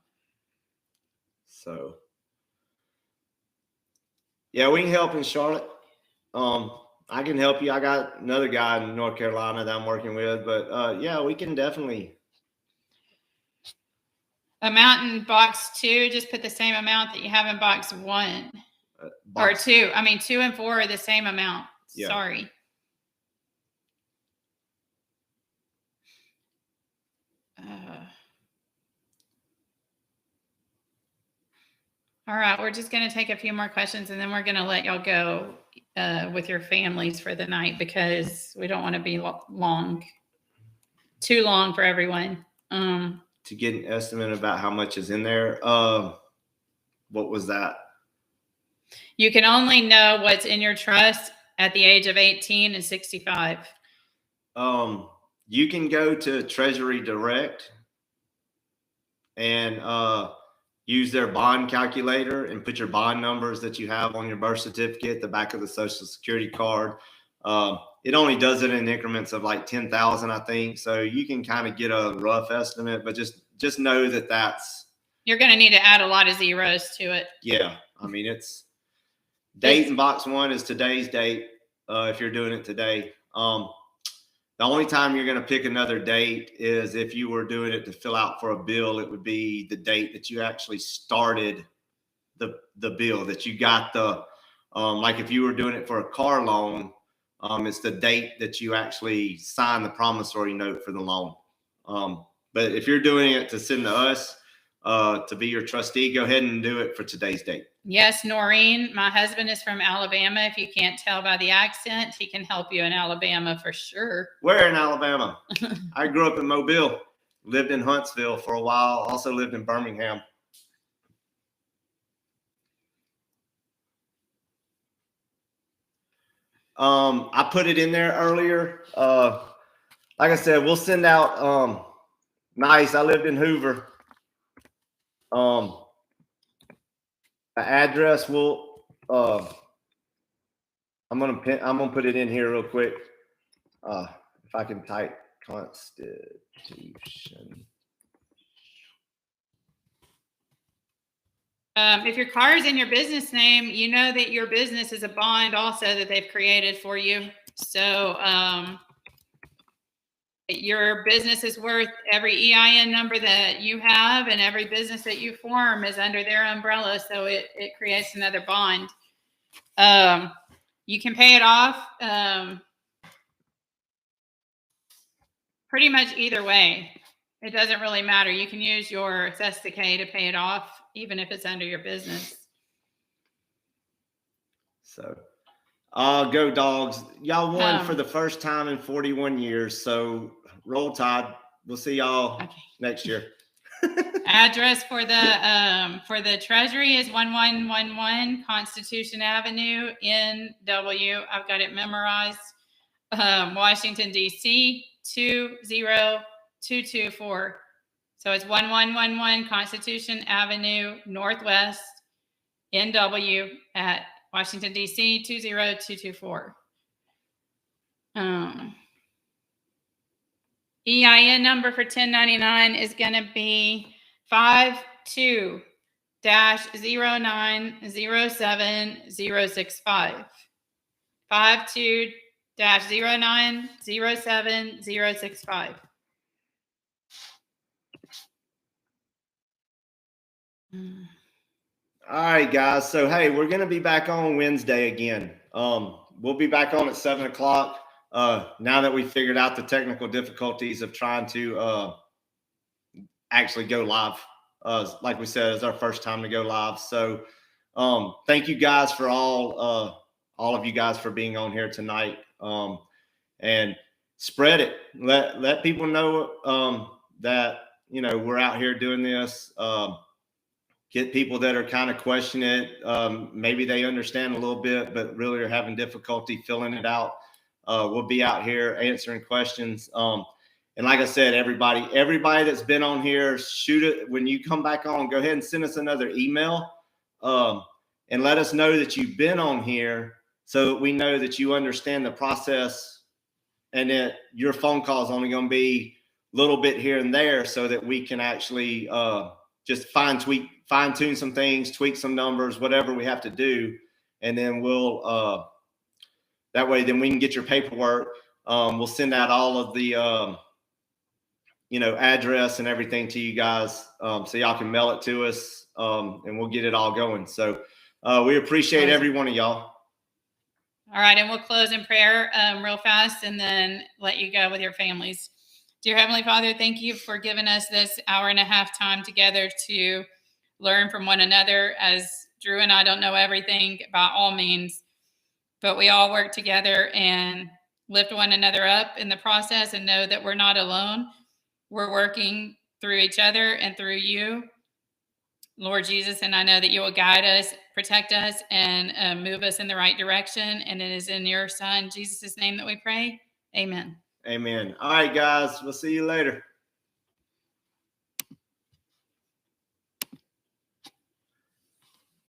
So, yeah, we can help in Charlotte. I can help you. I got another guy in North Carolina that I'm working with, but yeah, we can definitely. Amount in box 2, just put the same amount that you have in box 1 or 2. I mean, 2 and 4 are the same amount. Yeah. Sorry. All right, we're just going to take a few more questions and then we're going to let y'all go with your families for the night because we don't want to be too long for everyone. To get an estimate about how much is in there, what was that? You can only know what's in your trust at the age of 18 and 65. You can go to Treasury Direct and use their bond calculator and put your bond numbers that you have on your birth certificate, the back of the Social Security card. It only does it in increments of like 10,000, I think. So you can kind of get a rough estimate, but just know that that's. You're going to need to add a lot of zeros to it. Yeah. I mean, it's date in box 1 is today's date. If you're doing it today, the only time you're going to pick another date is if you were doing it to fill out for a bill. It would be the date that you actually started the bill, that you got the, like if you were doing it for a car loan, it's the date that you actually signed the promissory note for the loan. But if you're doing it to send to us, to be your trustee, go ahead and do it for today's date. Yes, Noreen, my husband is from Alabama. If you can't tell by the accent, he can help you in Alabama for sure. Where in Alabama? I grew up in Mobile, lived in Huntsville for a while, also lived in Birmingham. I put it in there earlier. Like I said, we'll send out, nice. I lived in Hoover. The address will, I'm gonna put it in here real quick. If I can type Constitution. If your car is in your business name, you know that your business is a bond also that they've created for you. So your business is worth every EIN number that you have, and every business that you form is under their umbrella. So it creates another bond. You can pay it off pretty much either way. It doesn't really matter. You can use your SSK to pay it off, even if it's under your business. So, go Dogs. Y'all won for the first time in 41 years. So roll Tide. We'll see y'all next year. Address for the Treasury is 1111 Constitution Avenue, NW. I've got it memorized. Washington, D.C. 20224. So it's 1111 Constitution Avenue, Northwest, NW at Washington, D.C. 20224. EIN number for 1099 is going to be 52-0907-065. 52-0907-065. All right, guys. So, hey, we're going to be back on Wednesday again. We'll be back on at 7 o'clock. Now that we figured out the technical difficulties of trying to actually go live. Like we said, it's our first time to go live. So, thank you guys for all of you guys for being on here tonight. And spread it. Let people know that, you know, we're out here doing this. Get people that are kind of questioning it. Maybe they understand a little bit, but really are having difficulty filling it out. We'll be out here answering questions. And like I said, everybody that's been on here, shoot it. When you come back on, go ahead and send us another email and let us know that you've been on here so that we know that you understand the process and that your phone call is only going to be a little bit here and there so that we can actually just fine tune some things, tweak some numbers, whatever we have to do. And then we'll, that way, then we can get your paperwork. We'll send out all of the, you know, address and everything to you guys. So y'all can mail it to us and we'll get it all going. So we appreciate every one of y'all. All right. And we'll close in prayer real fast and then let you go with your families. Dear Heavenly Father, thank you for giving us this hour and a half time together to learn from one another, as Drew and I don't know everything by all means, but we all work together and lift one another up in the process and know that we're not alone. We're working through each other and through you, Lord Jesus, and I know that you will guide us, protect us, and move us in the right direction. And it is in your Son, Jesus' name, that we pray. Amen. Amen. All right, guys. We'll see you later.